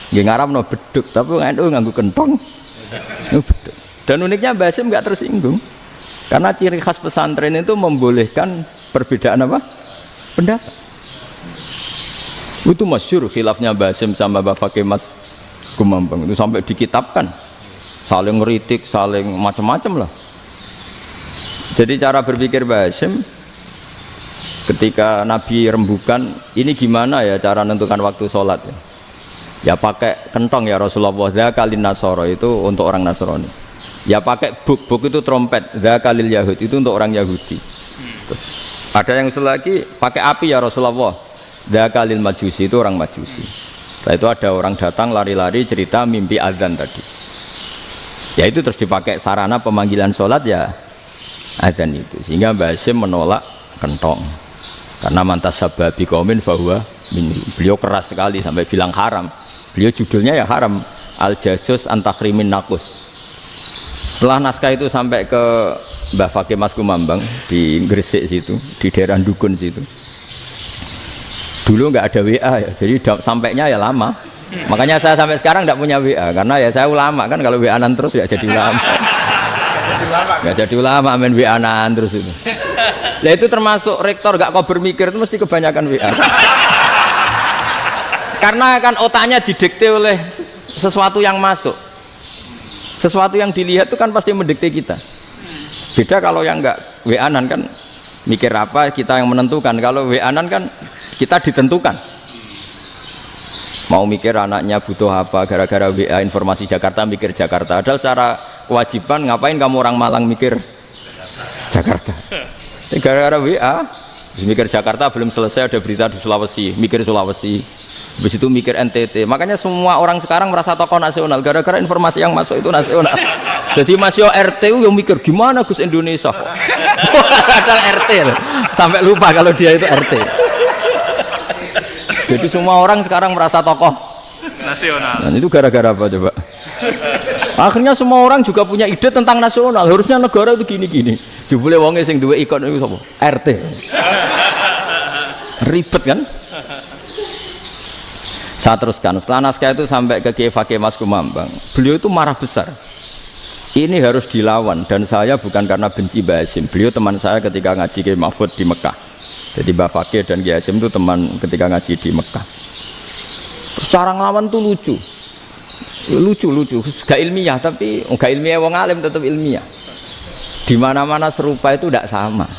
Nggih ngaramno beduk, tapi wong NU nganggo kentong. Beduk. Dan uniknya Mbah Hasyim enggak tersinggung. Karena ciri khas pesantren itu membolehkan perbedaan apa? Pendapat. Itu masyhur khilafnya Mbah Hasyim sama Mbah Fakih Mas Kumambang itu sampai dikitabkan. Saling ngeritik, saling macam-macam lah. Jadi cara berpikir Mbah Hasyim ketika Nabi rembukan, ini gimana ya cara menentukan waktu sholat ya? Ya pakai kentong ya Rasulullah, zakalin nasoro itu untuk orang Nasrani. Ya pakai buk itu trompet, zakalil Yahud itu untuk orang Yahudi. Terus, ada yang lagi pakai api ya Rasulullah, zakalil Majusi itu orang Majusi. Setelah itu ada orang datang lari-lari cerita mimpi azan tadi. Ya itu terus dipakai sarana pemanggilan sholat ya azan itu. Sehingga Mbah Hasyim menolak kentong. Karena mantas sababi kaumin bahwa beliau keras sekali sampai bilang haram. Beliau judulnya ya haram, al-jasus antakrimin nakus. Setelah naskah itu sampai ke Mbah Fakih Mas Kumambang di Gresik situ, di daerah Dukun situ. Dulu nggak ada WA ya, jadi sampainya ya lama. Makanya saya sampai sekarang nggak punya WA karena ya saya ulama kan, kalau WA-an terus ya jadi ulama. Nggak jadi ulama main WA-an terus itu. Nah itu termasuk rektor gak kau bermikir itu mesti kebanyakan WA. Karena kan otaknya didikte oleh sesuatu yang masuk, sesuatu yang dilihat itu kan pasti mendikte kita. Beda kalau yang enggak WA-an kan mikir apa kita yang menentukan. Kalau WA-an kan kita ditentukan. Mau mikir anaknya butuh apa gara-gara WA informasi Jakarta mikir Jakarta. Padahal secara kewajiban ngapain kamu orang Malang mikir Jakarta? Gara-gara WA Terus mikir Jakarta belum selesai ada berita di Sulawesi, mikir Sulawesi. Habis itu mikir NTT. Makanya semua orang sekarang merasa tokoh nasional gara-gara informasi yang masuk itu nasional. Jadi Mas Yo RT yang mikir gimana Gus Indonesia kok. Ada RT loh. Sampai lupa kalau dia itu RT. Jadi semua orang sekarang merasa tokoh nasional. Dan itu gara-gara apa coba? Akhirnya semua orang juga punya ide tentang nasional. Harusnya negara itu gini-gini. Jebule wonge sing duwe ikon itu sapa? RT. Ribet kan? Saya teruskan. Setelah naskah itu sampai ke Kiai Fakih Mas Kumambang. Beliau itu marah besar. Ini harus dilawan dan saya bukan karena benci Mbah Hasyim. Beliau teman saya ketika ngaji Kiai Mahfud di Mekah. Jadi Mbah Fakih dan Kiai Hasyim itu teman ketika ngaji di Mekah. Secara ngelawan tuh lucu. Lucu, gak ilmiah tapi gak ilmiah wong alim tetap ilmiah. Di mana-mana serupa itu tidak sama.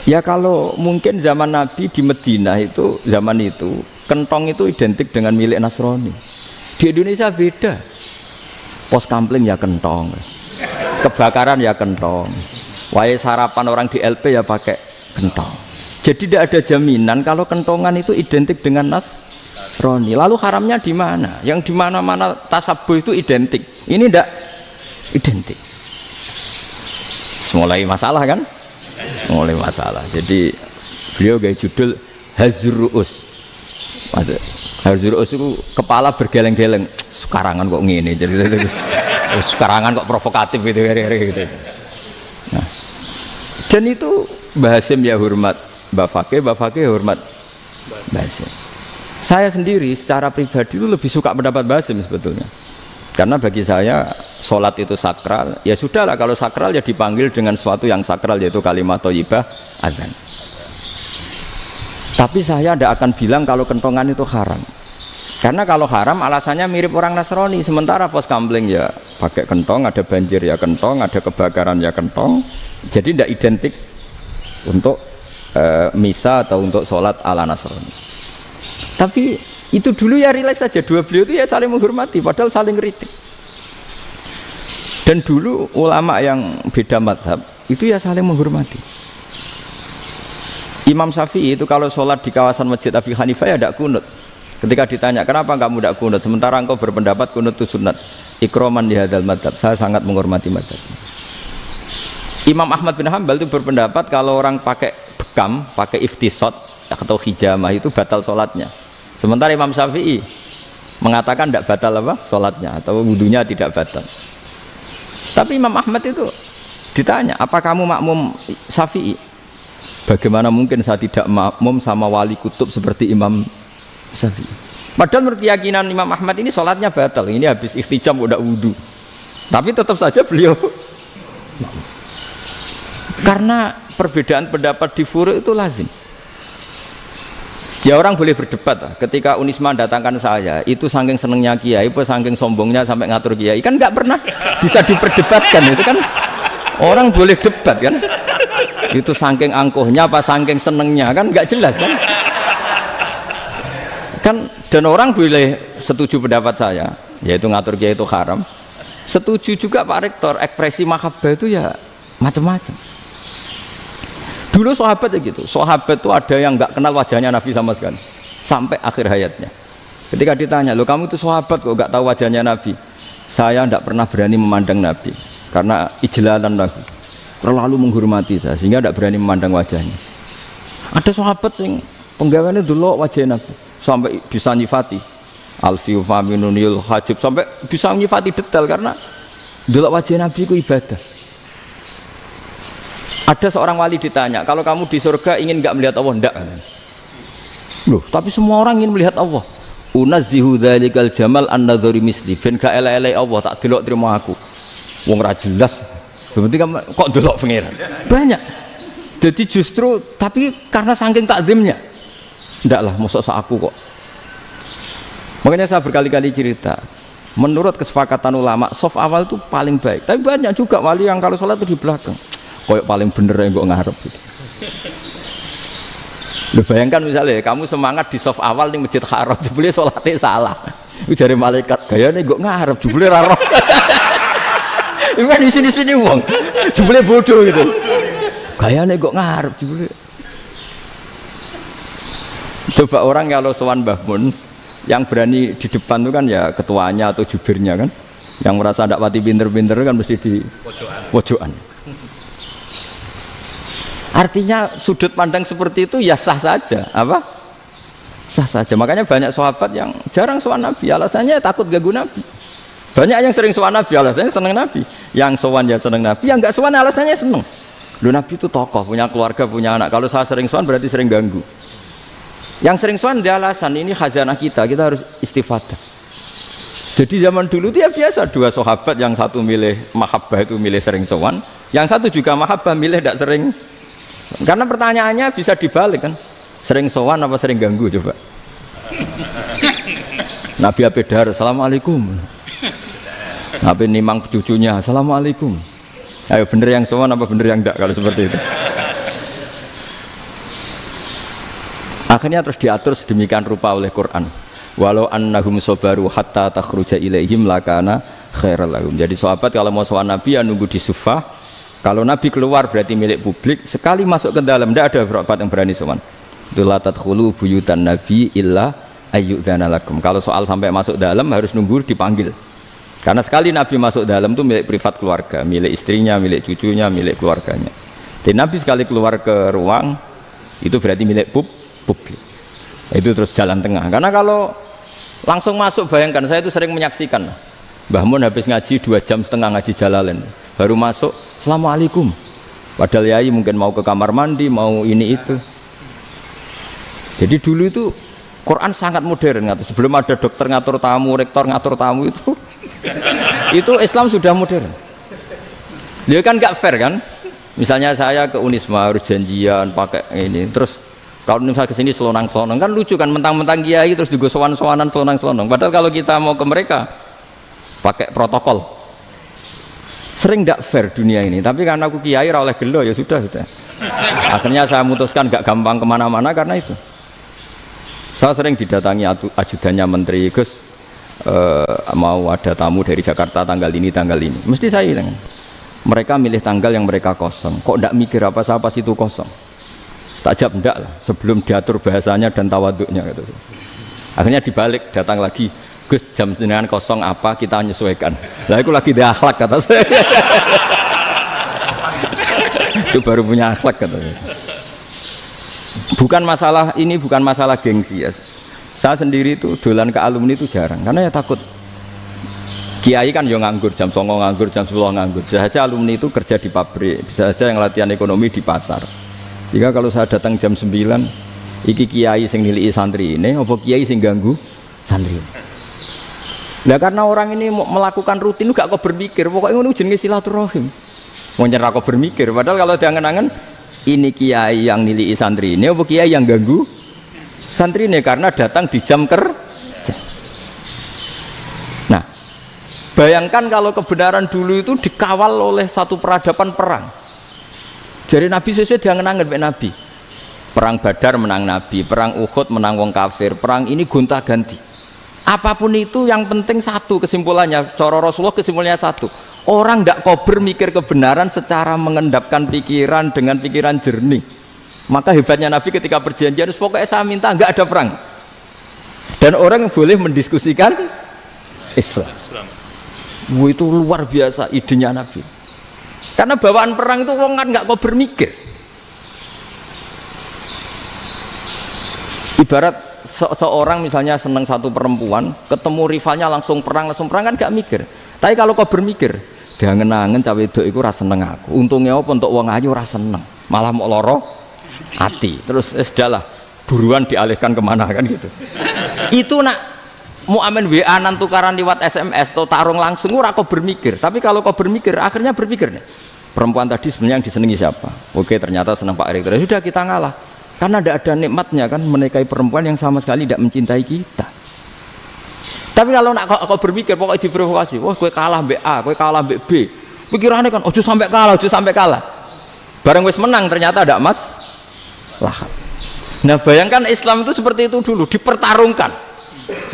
Ya kalau mungkin zaman Nabi di Madinah itu zaman itu kentong itu identik dengan milik Nasrani. Di Indonesia beda. Pos kampling ya kentong, kebakaran ya kentong, wae sarapan orang di LP ya pakai kentong. Jadi tidak ada jaminan kalau kentongan itu identik dengan Nasrani. Lalu haramnya di mana? Yang di mana-mana tasabuh itu identik. Ini tidak identik. Mulai masalah kan? Mulai masalah. Jadi beliau gaya judul Hazruus. Hazruus itu kepala bergeleng-geleng. Sekarangan kok ngene jadi sekarangan kok provokatif gitu. Nah, dan itu Mbah Hasyim ya hormat Mbah Fakih hormat Mbah Hasyim. Saya sendiri secara pribadi itu lebih suka pendapat Mbah Hasyim sebetulnya. Karena bagi saya sholat itu sakral, ya sudahlah kalau sakral ya dipanggil dengan sesuatu yang sakral yaitu kalimat thayyibah adzan. Tapi saya tidak akan bilang kalau kentongan itu haram. Karena kalau haram alasannya mirip orang Nasrani. Sementara pos kampling ya pakai kentong, ada banjir ya kentong, ada kebakaran ya kentong. Jadi tidak identik untuk misa atau untuk sholat ala Nasrani. Tapi itu dulu ya rileks saja, dua beliau itu ya saling menghormati padahal saling kritik. Dan dulu ulama yang beda madhab itu ya saling menghormati. Imam Syafi'i itu kalau sholat di kawasan Masjid Abi Hanifah ya tidak kunut. Ketika ditanya kenapa kamu tidak kunut sementara engkau berpendapat kunut itu sunat, ikroman di hadal madhab, saya sangat menghormati madhab. Imam Ahmad bin Hanbal itu berpendapat kalau orang pakai bekam, pakai iftisot atau hijamah itu batal sholatnya. Sementara Imam Syafi'i mengatakan tidak batal apa sholatnya atau wudunya tidak batal. Tapi Imam Ahmad itu ditanya, apa kamu makmum Syafi'i? Bagaimana mungkin saya tidak makmum sama wali kutub seperti Imam Syafi'i? Padahal menurut keyakinan Imam Ahmad ini sholatnya batal. Ini habis ikhtijam udah wudu. Tapi tetap saja beliau karena perbedaan pendapat di furu' itu lazim. Ya orang boleh berdebat lah. Ketika Unisma datangkan saya, itu saking senengnya kiai, saking sombongnya sampai ngatur kiai, kan nggak pernah bisa diperdebatkan. Itu kan orang boleh debat kan? Itu saking angkuhnya apa saking senengnya kan nggak jelas kan? Kan dan orang boleh setuju pendapat saya, yaitu ngatur kiai itu haram. Setuju juga Pak Rektor, ekspresi mahabbah itu ya macam-macam. Dulu sahabat ya gitu, sahabat itu ada yang nggak kenal wajahnya Nabi sama sekali sampai akhir hayatnya. Ketika ditanya, lo kamu itu sahabat kok nggak tahu wajahnya Nabi? Saya tidak pernah berani memandang Nabi karena ijlalan Nabi, terlalu menghormati saya sehingga tidak berani memandang wajahnya. Ada sahabat yang penggawaannya dulu wajah Nabi sampai bisa nyifati alfiu faminunil hajib, sampai bisa nyifati detail karena dulu wajah Nabi itu ibadah. Ada seorang wali ditanya, kalau kamu di surga ingin nggak melihat Allah? Enggak. Loh, tapi semua orang ingin melihat Allah. Unazzihu dzalikal jamal an-nadhari misli. Ben gak elek-elek Allah tak delok terima aku. Wong ra jelas. Berarti kok delok pangeran. Banyak. Jadi justru tapi karena saking takzimnya. Ndaklah mosok sak aku kok. Makanya saya berkali-kali cerita. Menurut kesepakatan ulama, soft awal itu paling baik. Tapi banyak juga wali yang kalau sholat itu di belakang. Koyok paling bener yang gue ngarep gitu. Lu bayangkan misalnya kamu semangat di soft awal di Masjid Haram, jebule sholatnya salah. Itu dari malaikat, gayane gue ngarep, jebule raro. Itu kan di sini-sini uang, jebule bodoh gitu. Gayane gue ngarep, jebule. Coba orang kalau sowan Mbah Mun, yang berani di depan itu kan ya ketuanya atau jubirnya kan, yang merasa tidak pati pinter-pinter kan mesti di pojokan. Artinya sudut pandang seperti itu ya sah saja, apa? Sah saja. Makanya banyak sahabat yang jarang sowan Nabi, alasannya takut ganggu Nabi. Banyak yang sering sowan Nabi, alasannya seneng Nabi. Yang sowan ya seneng Nabi, yang nggak sowan alasannya seneng. Lu Nabi itu tokoh, punya keluarga, punya anak. Kalau saya sering sowan berarti sering ganggu. Yang sering sowan dia alasan ini khazanah kita harus istifadah. Jadi zaman dulu itu ya biasa, dua sahabat yang satu milih mahabbah itu milih sering sowan, yang satu juga mahabbah milih tidak sering. Karena pertanyaannya bisa dibalik kan, sering sowan apa sering ganggu coba. Nabi Abedar, assalamualaikum. Nabi nimang cucunya, assalamualaikum. Ayo bener yang sowan apa bener yang enggak kalau seperti itu. Akhirnya terus diatur sedemikian rupa oleh Quran. Walau annahum sabaru hatta takhruja ilaihim lakana khairal lahum. Jadi sahabat kalau mau sowan Nabi ya nunggu di sufah. Kalau Nabi keluar berarti milik publik. Sekali masuk ke dalam tidak ada sahabat yang berani sowan. La tadkhulu buyutan nabi illa ayyudzana lakum. Kalau soal sampai masuk dalam harus nunggu dipanggil. Karena sekali Nabi masuk dalam itu milik privat keluarga, milik istrinya, milik cucunya, milik keluarganya. Jadi Nabi sekali keluar ke ruang itu berarti milik publik. Itu terus jalan tengah. Karena kalau langsung masuk, bayangkan saya itu sering menyaksikan. Mbah Mun habis ngaji 2,5 jam ngaji Jalalain, baru masuk, assalamualaikum. Padahal yai mungkin mau ke kamar mandi, mau ini itu. Jadi dulu itu Quran sangat modern. Sebelum ada dokter ngatur tamu, rektor ngatur tamu itu Islam sudah modern. Dia kan nggak fair kan? Misalnya saya ke Unisma harus janjian pakai ini, terus kalau misalnya kesini selonang-selonang kan lucu kan, mentang-mentang kiai terus juga sowan-sowanan selonang-selonang. Padahal kalau kita mau ke mereka pakai protokol. Sering tidak fair dunia ini. Tapi karena aku kiai oleh gelo ya sudah. Akhirnya saya memutuskan gak gampang kemana-mana karena itu. Saya sering didatangi ajudannya menteri, Gus mau ada tamu dari Jakarta tanggal ini. Mesti saya bilang, mereka milih tanggal yang mereka kosong. Kok tidak mikir apa itu kosong? Tak jawab enggak lah, sebelum diatur bahasanya dan tawaduknya gitu. Akhirnya dibalik, datang lagi, Gus jam jenengan kosong apa kita menyesuaikan. Lah itu lagi dia akhlak kata saya. Itu baru punya akhlak kata saya. Bukan masalah ini, bukan masalah gengsi ya. Saya sendiri itu dolan ke alumni itu jarang, karena ya takut. Kiai kan yo nganggur, jam 09.00 nganggur, jam 10 nganggur. Bisa saja alumni itu kerja di pabrik, bisa saja yang latihan ekonomi di pasar. Jika kalau saya datang jam 9, iki kiai sing nilai santri ini, apa kiai sing ganggu santri. Nah karena orang ini melakukan rutin gak kok berpikir, pokoknya ngono jenenge silaturahim. Mau nyerah kok berpikir, padahal kalau diangen-angen ini kiai yang nilai santri ini, apa kiai yang ganggu santri ini karena datang di jam kerja. Nah, bayangkan kalau kebenaran dulu itu dikawal oleh satu peradaban perang. Jadi Nabi sesuai diangen-angen Pak Nabi. Perang Badar menang Nabi, perang Uhud menang wong kafir, perang ini gonta-ganti. Apapun itu yang penting satu kesimpulannya, cara Rasulullah kesimpulannya satu. Orang tidak kober mikir kebenaran secara mengendapkan pikiran dengan pikiran jernih. Maka hebatnya Nabi ketika perjanjian, pokoknya saya minta nggak ada perang. Dan orang yang boleh mendiskusikan Islam. Itu luar biasa idenya Nabi. Karena bawaan perang itu orang kan nggak kok bermikir. Ibarat seorang misalnya seneng satu perempuan, ketemu rivalnya langsung perang kan nggak mikir. Tapi kalau kau bermikir, diangen-angen cawe wedok iku ora seneng aku. Untungnya apa untuk wong ayu ora seneng, malah mau loro hati. Terus sudahlah, buruan dialihkan kemana kan gitu. Itu nak mau amen WA nan tukaran lewat SMS atau tarung langsung ora kau bermikir. Tapi kalau kau bermikir, akhirnya berpikir nih. Perempuan tadi sebenarnya yang disenangi siapa? Oke, ternyata senang Pak Rektor. Sudah kita ngalah. Karena tidak ada nikmatnya kan menikahi perempuan yang sama sekali tidak mencintai kita. Tapi kalau nak kau berpikir pokoknya diprovokasi, wah kowe kalah mbek A, kowe kalah mbek B. Pikirannya kan ojo sampai kalah. Bareng wis menang ternyata ada mas lah. Nah, bayangkan Islam itu seperti itu dulu, dipertarungkan.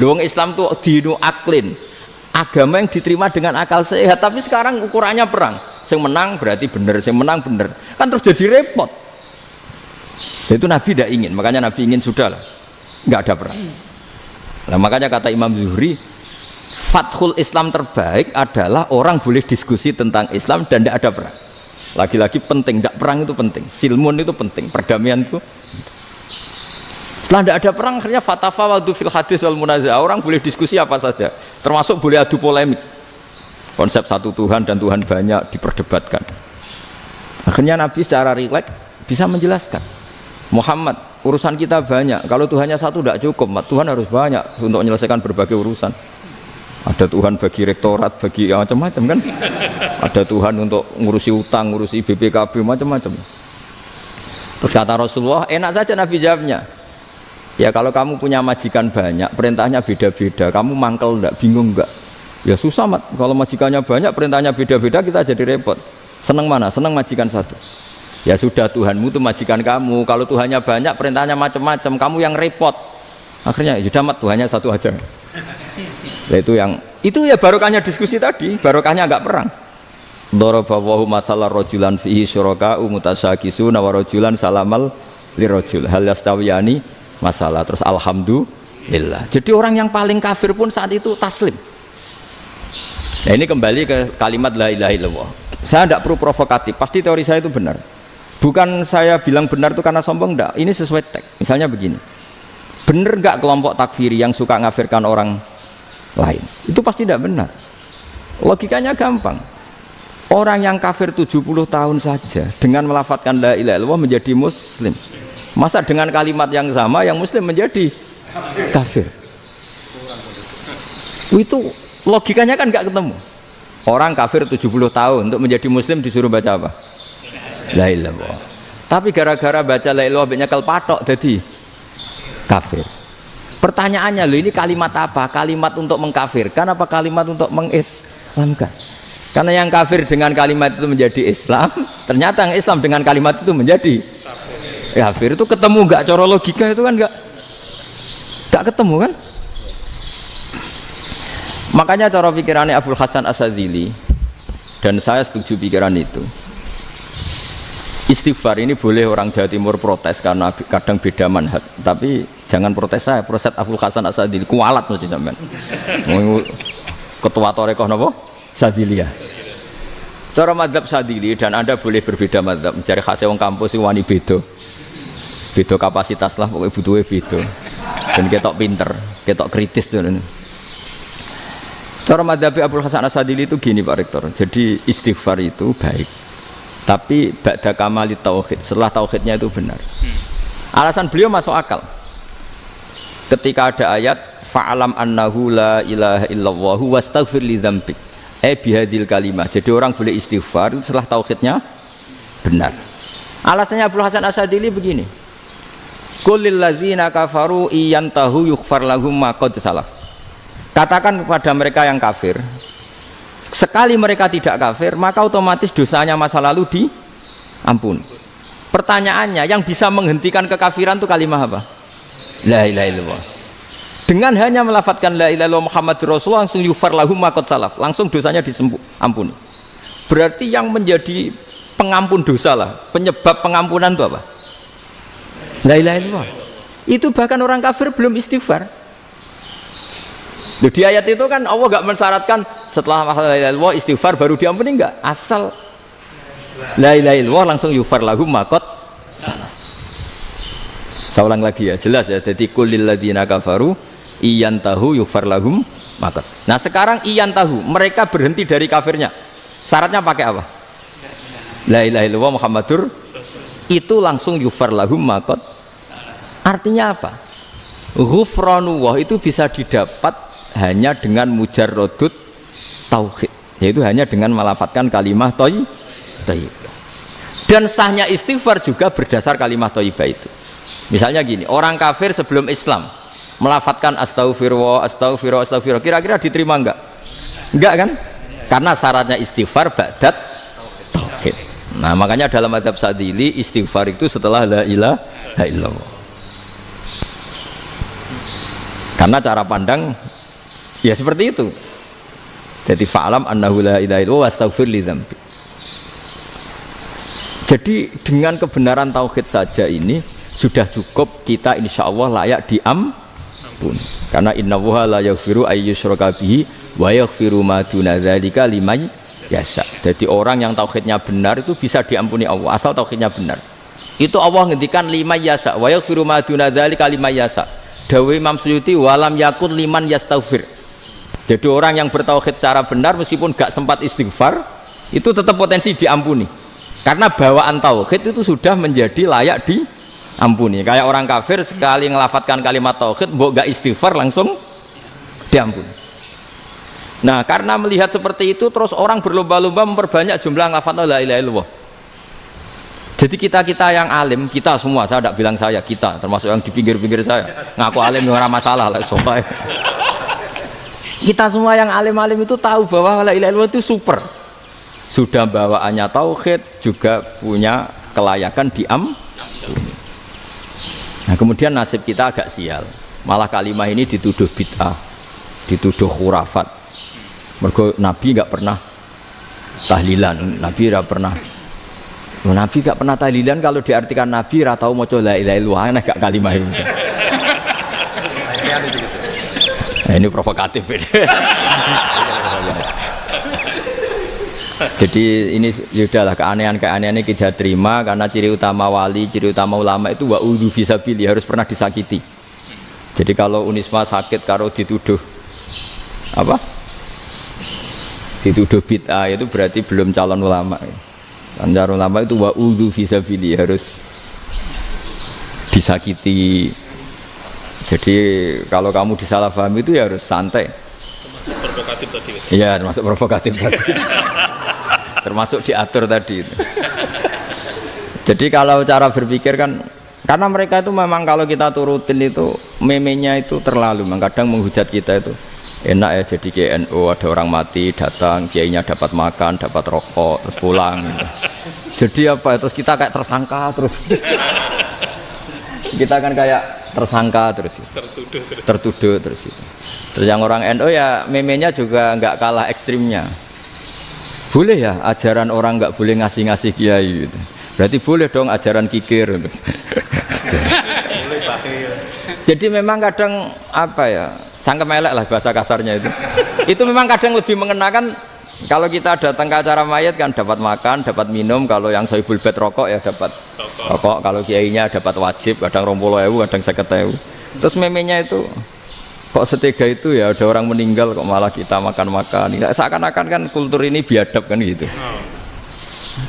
Wong Islam itu dinu aklin. Agama yang diterima dengan akal sehat, tapi sekarang ukurannya perang. Yang menang berarti benar, yang menang benar. Kan terus jadi repot. Itu Nabi tidak ingin, makanya Nabi ingin sudahlah. nggak ada perang. Nah, makanya kata Imam Zuhri, fathul Islam terbaik adalah orang boleh diskusi tentang Islam dan tidak ada perang. Lagi-lagi penting, tidak perang itu penting, silmun itu penting, perdamaian itu. Setelah tidak ada perang, akhirnya fatafawadu fil hadis wal munazah, orang boleh diskusi apa saja, termasuk boleh adu polemik. Konsep satu Tuhan dan Tuhan banyak diperdebatkan. Akhirnya Nabi secara rileks bisa menjelaskan, Muhammad, urusan kita banyak, kalau Tuhannya satu tidak cukup, Tuhan harus banyak untuk menyelesaikan berbagai urusan. Ada Tuhan bagi rektorat, bagi macam-macam kan. Ada Tuhan untuk ngurusi utang, ngurusi BPKB, macam-macam. Terus kata Rasulullah, enak saja Nabi jawabnya. Ya kalau kamu punya majikan banyak, perintahnya beda-beda, kamu mangkel enggak, bingung enggak? Ya susah mat, kalau majikannya banyak, perintahnya beda-beda, kita jadi repot. Senang mana? Senang majikan satu. Ya sudah, Tuhanmu itu majikan kamu. Kalau Tuhannya banyak, perintahnya macam-macam, kamu yang repot. Akhirnya ya sudah mat, Tuhannya satu aja. Nah, itu ya barokahnya diskusi tadi, barokahnya enggak perang. Daraballahu mathalan rajulan fihi syuraka'u mutasyakisuna wa rajulan salamal lirajul hal yastawiyani masalah. Terus alhamdulillah. Jadi orang yang paling kafir pun saat itu taslim. Nah, ini kembali ke kalimat la ilaha illallah. Saya tidak perlu provokatif, pasti teori saya itu benar. Bukan saya bilang benar itu karena sombong, enggak. Ini sesuai teks. Misalnya begini, benar enggak kelompok takfiri yang suka ngafirkan orang lain? Itu pasti tidak benar. Logikanya gampang. Orang yang kafir 70 tahun saja dengan melafadzkan la ilaha illallah menjadi muslim. Masa dengan kalimat yang sama yang muslim menjadi kafir? Itu logikanya kan nggak ketemu. Orang kafir 70 tahun untuk menjadi muslim disuruh baca apa? La ilaha illallah. Tapi gara-gara baca la ilaha illallah nyekel patok jadi kafir. Pertanyaannya, loh ini kalimat apa? Kalimat untuk mengkafirkan apa kalimat untuk mengislamkan? Karena yang kafir dengan kalimat itu menjadi Islam, ternyata yang Islam dengan kalimat itu menjadi kafir. Itu ketemu nggak? Cara logika itu kan nggak ketemu kan? Makanya cara pikirannya Abul Hasan As-Sadzili, dan saya setuju pikiran itu. Istighfar ini boleh orang Jawa Timur protes karena kadang beda manhaj, tapi jangan protes saya, protes Abul Hasan As-Sadzili, kualat mesti sampean. Ketua Torekoh napa? Sadziliyah. Cara madzhab Sadzili, dan Anda boleh berbeda madzhab, mencari khasnya wong kampus itu wani beda. Beda kapasitas lah, pokoknya butuhnya beda. Dan ketok pinter, ketok kritis tuh. Cara madzhab Abul Hasan As-Sadzili itu gini Pak Rektor. Jadi istighfar itu baik, tapi ba'da kamali tauhid, setelah tauhidnya itu benar. Alasan beliau masuk akal. Ketika ada ayat fa'alam annahu la ilaha illallah wastaghfir li dzambik. Bihadil kalimah. Jadi orang boleh istighfar setelah tauhidnya benar. Alasannya Abul Hasan As-Sadzili begini. Qul lil ladzina kafaru iyantahu yughfar lahum ma qad salaf. Katakan kepada mereka yang kafir, sekali mereka tidak kafir, maka otomatis dosanya masa lalu diampuni. Pertanyaannya, yang bisa menghentikan kekafiran itu kalimat apa? La ilaha illallah. Dengan hanya melafadzkan la ilaha illallah Muhammadur Rasulullah, langsung yughfar lahum ma qad salaf, langsung dosanya diampuni. Berarti yang menjadi pengampun dosa lah, penyebab pengampunan itu apa? La ilaha illallah. Itu bahkan orang kafir belum istighfar. Di ayat itu kan Allah gak mensyaratkan setelah la ilaha illallah istighfar baru diampuni, enggak. Asal la ilaha illallah langsung yughfar lahum ma qad salaf. Saya ulang lagi ya, jelas ya. Jadi kulil ladzina kafaru iyantahu yughfar lahum ma qad. Nah, sekarang iyantahu, mereka berhenti dari kafirnya. Syaratnya pakai apa? La ilaha illallah Muhammadur, itu langsung yughfar lahum ma qad. Artinya apa? Ghufranullah itu bisa didapat hanya dengan mujarrodut tauhid, yaitu hanya dengan melafadzkan kalimat thayyibah. Dan sahnya istighfar juga berdasar kalimat thayyibah itu. Misalnya gini, orang kafir sebelum Islam melafadzkan astaghfirullah, astaghfirullah, astaghfirullah, kira-kira diterima enggak? Enggak kan? Karena syaratnya istighfar ba'dat tauhid. Nah, makanya dalam madzhab Sadzili istighfar itu setelah la ilaha illallah. Karena cara pandang ya seperti itu. Jadi fa'alam annahu la ilaha illallah wastaghfir li dzambi. Jadi dengan kebenaran tauhid saja ini sudah cukup, kita insya Allah layak diampun. Karena innallaha la yaghfiru ayyusyraka bihi wa yaghfiru ma duna dzalika liman yasha. Jadi orang yang tauhidnya benar itu bisa diampuni Allah asal tauhidnya benar. Itu Allah ngendikan liman yasha wa yaghfiru ma duna dzalika liman yasha. Dawuh Imam Suyuti walam yakun liman yastaghfir. Jadi orang yang bertauhid secara benar meskipun gak sempat istighfar itu tetap potensi diampuni. Karena bawaan tauhid itu sudah menjadi layak diampuni. Kayak orang kafir sekali ngelafatkan kalimat tauhid mbok gak istighfar langsung diampuni. Nah, karena melihat seperti itu terus orang berlomba-lomba memperbanyak jumlah ngelafatkan la ilaha illallah. Jadi kita yang alim, kita semua, saya tidak bilang saya, kita termasuk yang di pinggir-pinggir saya ngaku alim orang masalah lah sopai. Kita semua yang alim-alim itu tahu bahwa la ilaha illallah itu super. Sudah bawaannya tauhid, juga punya kelayakan diampuni. Nah, kemudian nasib kita agak sial. Malah kalimat ini dituduh bid'ah, dituduh khurafat. Mergo Nabi nggak pernah tahlilan, Nabi nggak pernah. Nabi nggak pernah tahlilan kalau diartikan Nabi ratau mau la ilaha illallah, aneh gak kalimat ini. Nah, ini provokatif ini. Jadi ini sudahlah keanehan-keanehan ini kita terima karena ciri utama wali, ciri utama ulama itu wa'udhu fisabilillah, harus pernah disakiti. Jadi kalau Unisma sakit kalau dituduh apa? Dituduh bid'ah itu berarti belum calon ulama. Calon ulama itu wa'udhu fisabilillah, harus disakiti. Jadi kalau kamu disalahpahami itu ya harus santai. Termasuk provokatif tadi. Iya, termasuk provokatif tadi. Termasuk diatur tadi itu. Jadi kalau cara berpikir kan, karena mereka itu memang kalau kita turutin itu memenya itu terlalu, kadang menghujat kita itu enak ya jadi KNU, ada orang mati datang, kiainya dapat makan, dapat rokok, terus pulang gitu. Jadi apa, terus kita kayak tersangka terus. Kita kan kayak tersangka terus, tertuduh terus itu. Terus yang orang NU ya memenya juga nggak kalah ekstrimnya. Boleh ya ajaran orang nggak boleh ngasih kiai gitu. Berarti boleh dong ajaran kikir. Jadi memang kadang apa ya, cangkem elek lah bahasa kasarnya itu. Itu memang kadang lebih mengenakan. Kalau kita datang ke acara mayat kan dapat makan, dapat minum. Kalau yang sohibul bed rokok ya dapat rokok. Kalau kiainya dapat wajib, kadang 20.000, kadang 50.000. Terus memenya itu kok setega itu ya, ada orang meninggal kok malah kita makan-makan. Seakan-akan kan kultur ini biadab kan gitu.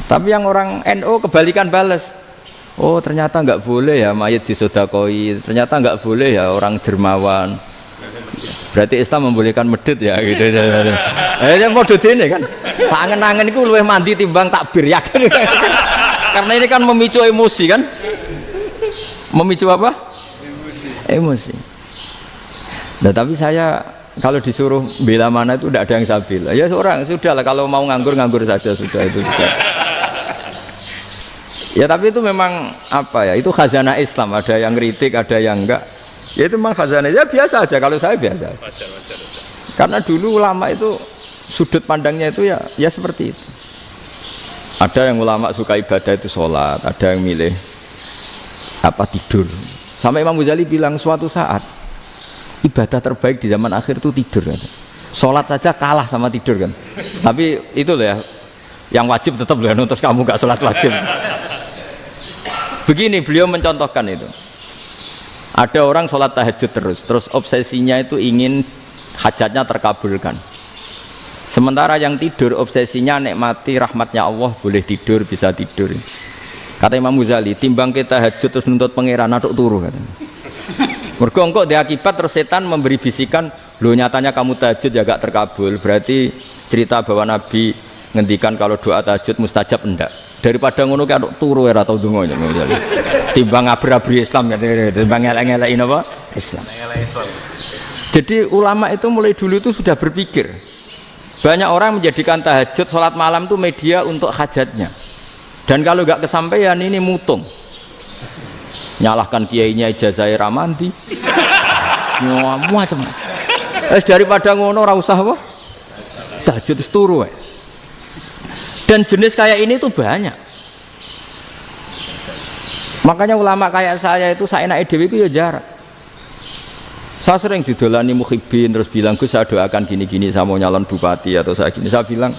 Tapi yang orang NU kebalikan balas. Oh ternyata nggak boleh ya mayat disodakoi. Ternyata nggak boleh ya orang dermawan. Berarti Islam membolehkan medit ya gitu. Mau ini kan. Angen-angen itu luwih mandi timbang takbir ya kan. Karena ini kan memicu emosi kan. Memicu apa? Emosi. Nah, tapi saya kalau disuruh bela mana itu tidak ada yang saya bela. Ya seorang sudah lah, kalau mau nganggur saja sudah itu. Ya tapi itu memang apa ya? Itu khazanah Islam. Ada yang kritik, ada yang enggak. Ya itu memang khazanah. Ya biasa aja kalau saya biasa. Wajar. Karena dulu ulama itu sudut pandangnya itu ya seperti itu. Ada yang ulama suka ibadah itu sholat, ada yang milih apa tidur. Sampai Imam Ghazali bilang suatu saat ibadah terbaik di zaman akhir itu tidur kan. Sholat saja kalah sama tidur kan. Tapi itu loh ya, yang wajib tetap loh, terus kamu gak sholat wajib. Begini beliau mencontohkan itu. Ada orang sholat tahajud terus obsesinya itu ingin hajatnya terkabulkan. Sementara yang tidur obsesinya nikmati rahmatnya Allah, boleh tidur, bisa tidur. Kata Imam Ghazali, timbang kita tahajud terus nuntut pangeran aduk turu katanya. Mergo engko dia akibat terus setan memberi bisikan, lo nyatanya kamu tahajud ya gak terkabul. Berarti cerita bahwa Nabi ngendikan kalau doa tahajud mustajab enggak. Daripada ngono ki aduk turu ora tau donga ya. Timbang abri-abri Islam ya, timbang elek-elekin apa? Islam. Jadi ulama itu mulai dulu itu sudah berpikir. Banyak orang menjadikan tahajud sholat malam itu media untuk hajatnya. Dan kalau nggak kesampaian ini mutung. Nyalahkan kiainya ijazah ramandi. Macam. Daripada ngono ora usah apa? Tahajud turu. Dan jenis kayak ini tuh banyak. Makanya ulama kayak saya itu saenake dhewe itu ya jarak. Saya sering didolani muhibbin terus bilang, Gus saya doakan gini-gini saya mau nyalon bupati atau saya gini. Saya bilang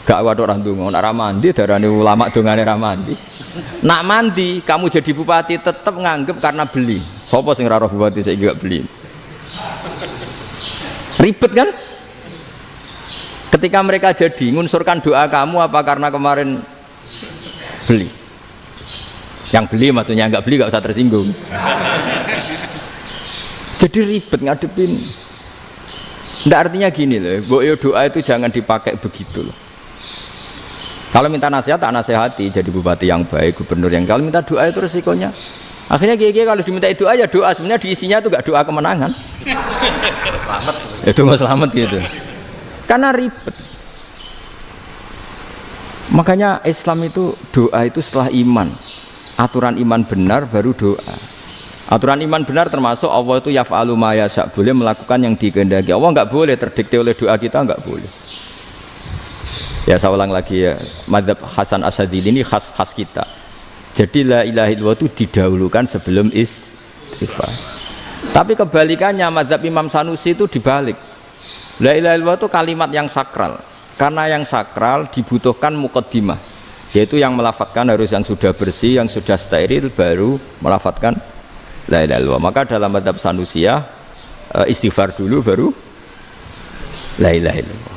gak waduh orang dongo, nak ramandi darani ulama dongane ramandi. Nak mandi kamu jadi bupati tetap nganggep karena beli. Sopo sing raro bupati saya gak beli. Ribet kan? Ketika mereka jadi ngunsurkan doa kamu apa karena kemarin beli? Yang beli maksudnya nggak beli nggak usah tersinggung. Jadi ribet ngadepin. Nggak artinya gini loh, boyo doa itu jangan dipakai begitu loh. Kalau minta nasihat tak nasihati jadi bupati yang baik, gubernur yang kalau minta doa itu resikonya. Akhirnya gigi kalau diminta doa ya doa sebenarnya diisinya itu nggak doa kemenangan. Selamat. Itu nggak selamat gitu. Karena ribet. Makanya Islam itu doa itu setelah iman. Aturan iman benar baru doa. Aturan iman benar termasuk Allah itu yaf'alu ma yasha, boleh melakukan yang dikehendaki. Allah enggak boleh terdikte oleh doa kita, enggak boleh. Ya saya ulang lagi ya, mazhab Hasan Asyadzili ini khas kita. Jadi la ilaha illallah itu didahulukan sebelum istighfar. Tapi kebalikannya mazhab Imam Sanusi itu dibalik. La ilaha illallah itu kalimat yang sakral. Karena yang sakral dibutuhkan muqaddimah, yaitu yang melafadzkan harus yang sudah bersih, yang sudah steril baru melafadzkan la ilaha illallah. Maka dalam mazhab Sanusiyah istighfar dulu baru la ilaha illallah.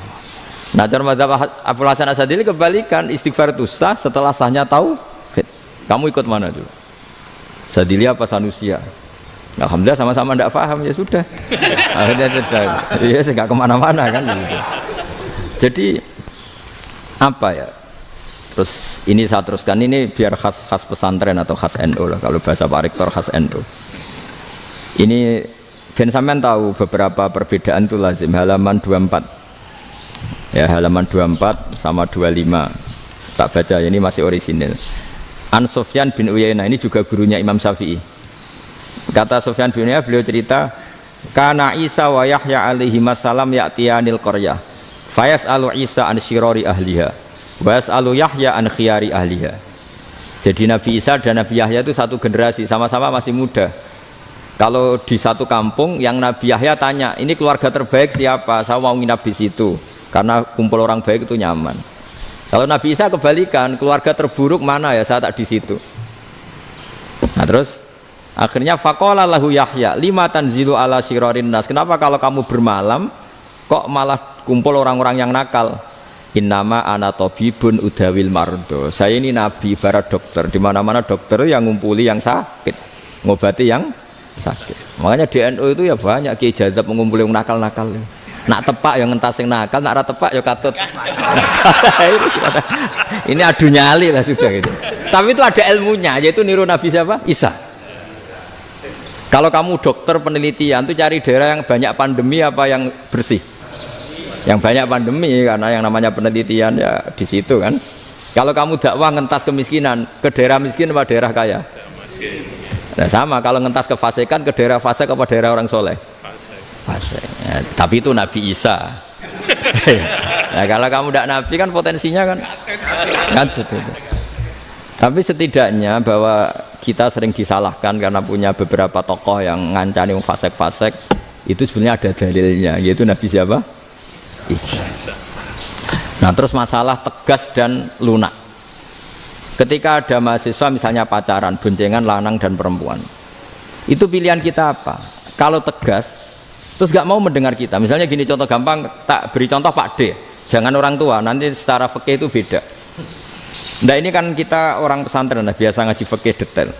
Nah cara mazhab Abul Hasan Asyadzili kebalikan, istighfar itu sah setelah sahnya tauhid. Kamu ikut mana tuh? Asyadzili apa Sanusiyah? Alhamdulillah sama-sama tidak paham ya sudah. Akhirnya tidak, ya nggak kemana-mana kan gitu. Jadi apa ya? Terus ini saya teruskan, ini biar khas pesantren atau khas NU lah, kalau bahasa Pak Rektor khas NU. Ini Ben sampean tahu beberapa perbedaan itu lazim, halaman 24 ya, halaman 24 sama 25 tak baca, ini masih orisinil. An Sufyan bin Uyainah, ini juga gurunya Imam Syafi'i. Kata Sufyan bin Uyainah, beliau cerita kana Isa wa Yahya alaihi masalam ya'tiyanil qaryah fayas'alu Isa an syirari ahliha wa yas'alu Yahya an khiyari ahliha. Jadi Nabi Isa dan Nabi Yahya itu satu generasi, sama-sama masih muda. Kalau di satu kampung yang Nabi Yahya tanya, ini keluarga terbaik siapa? Saya mau nginap di situ karena kumpul orang baik itu nyaman. Kalau Nabi Isa kebalikan, keluarga terburuk mana ya, saya tak di situ. Nah terus akhirnya faqala lahu Yahya lima tanzilu ala syirarin nas, kenapa kalau kamu bermalam kok malah kumpul orang-orang yang nakal? Innama ana tabibun udawil mardo, saya ini nabi ibarat dokter, di mana-mana dokter yang ngumpuli yang sakit, ngobati yang sakit. Makanya di NU itu ya banyak Kiai Jazab mengumpuli yang nakal-nakal. Nak tepak yang ngentas yang nakal, nak tepak ya katut. Ini adu nyali lah sudah gitu. Tapi itu ada ilmunya, yaitu niru Nabi siapa? Isa. Kalau kamu dokter penelitian tuh cari daerah yang banyak pandemi apa yang bersih? Yang banyak pandemi, karena yang namanya penelitian ya di situ kan. Kalau kamu dakwah ngentas kemiskinan, ke daerah miskin apa daerah kaya? Nah sama, kalau ngentas kefasikan ke daerah fasik apa daerah orang soleh? Fasik. Ya, tapi itu Nabi Isa. Nah kalau kamu tidak Nabi kan potensinya kan? Tapi setidaknya bahwa kita sering disalahkan karena punya beberapa tokoh yang ngancani fasik-fasik, itu sebenarnya ada dalilnya, yaitu Nabi siapa? Isa. Nah terus masalah tegas dan lunak. Ketika ada mahasiswa misalnya pacaran, boncengan lanang dan perempuan, itu pilihan kita apa? Kalau tegas, terus gak mau mendengar kita. Misalnya gini, contoh gampang, tak beri contoh Pak D, jangan orang tua, nanti secara fikih itu beda. Nah ini kan kita orang pesantren, nah, biasa ngaji fikih detail.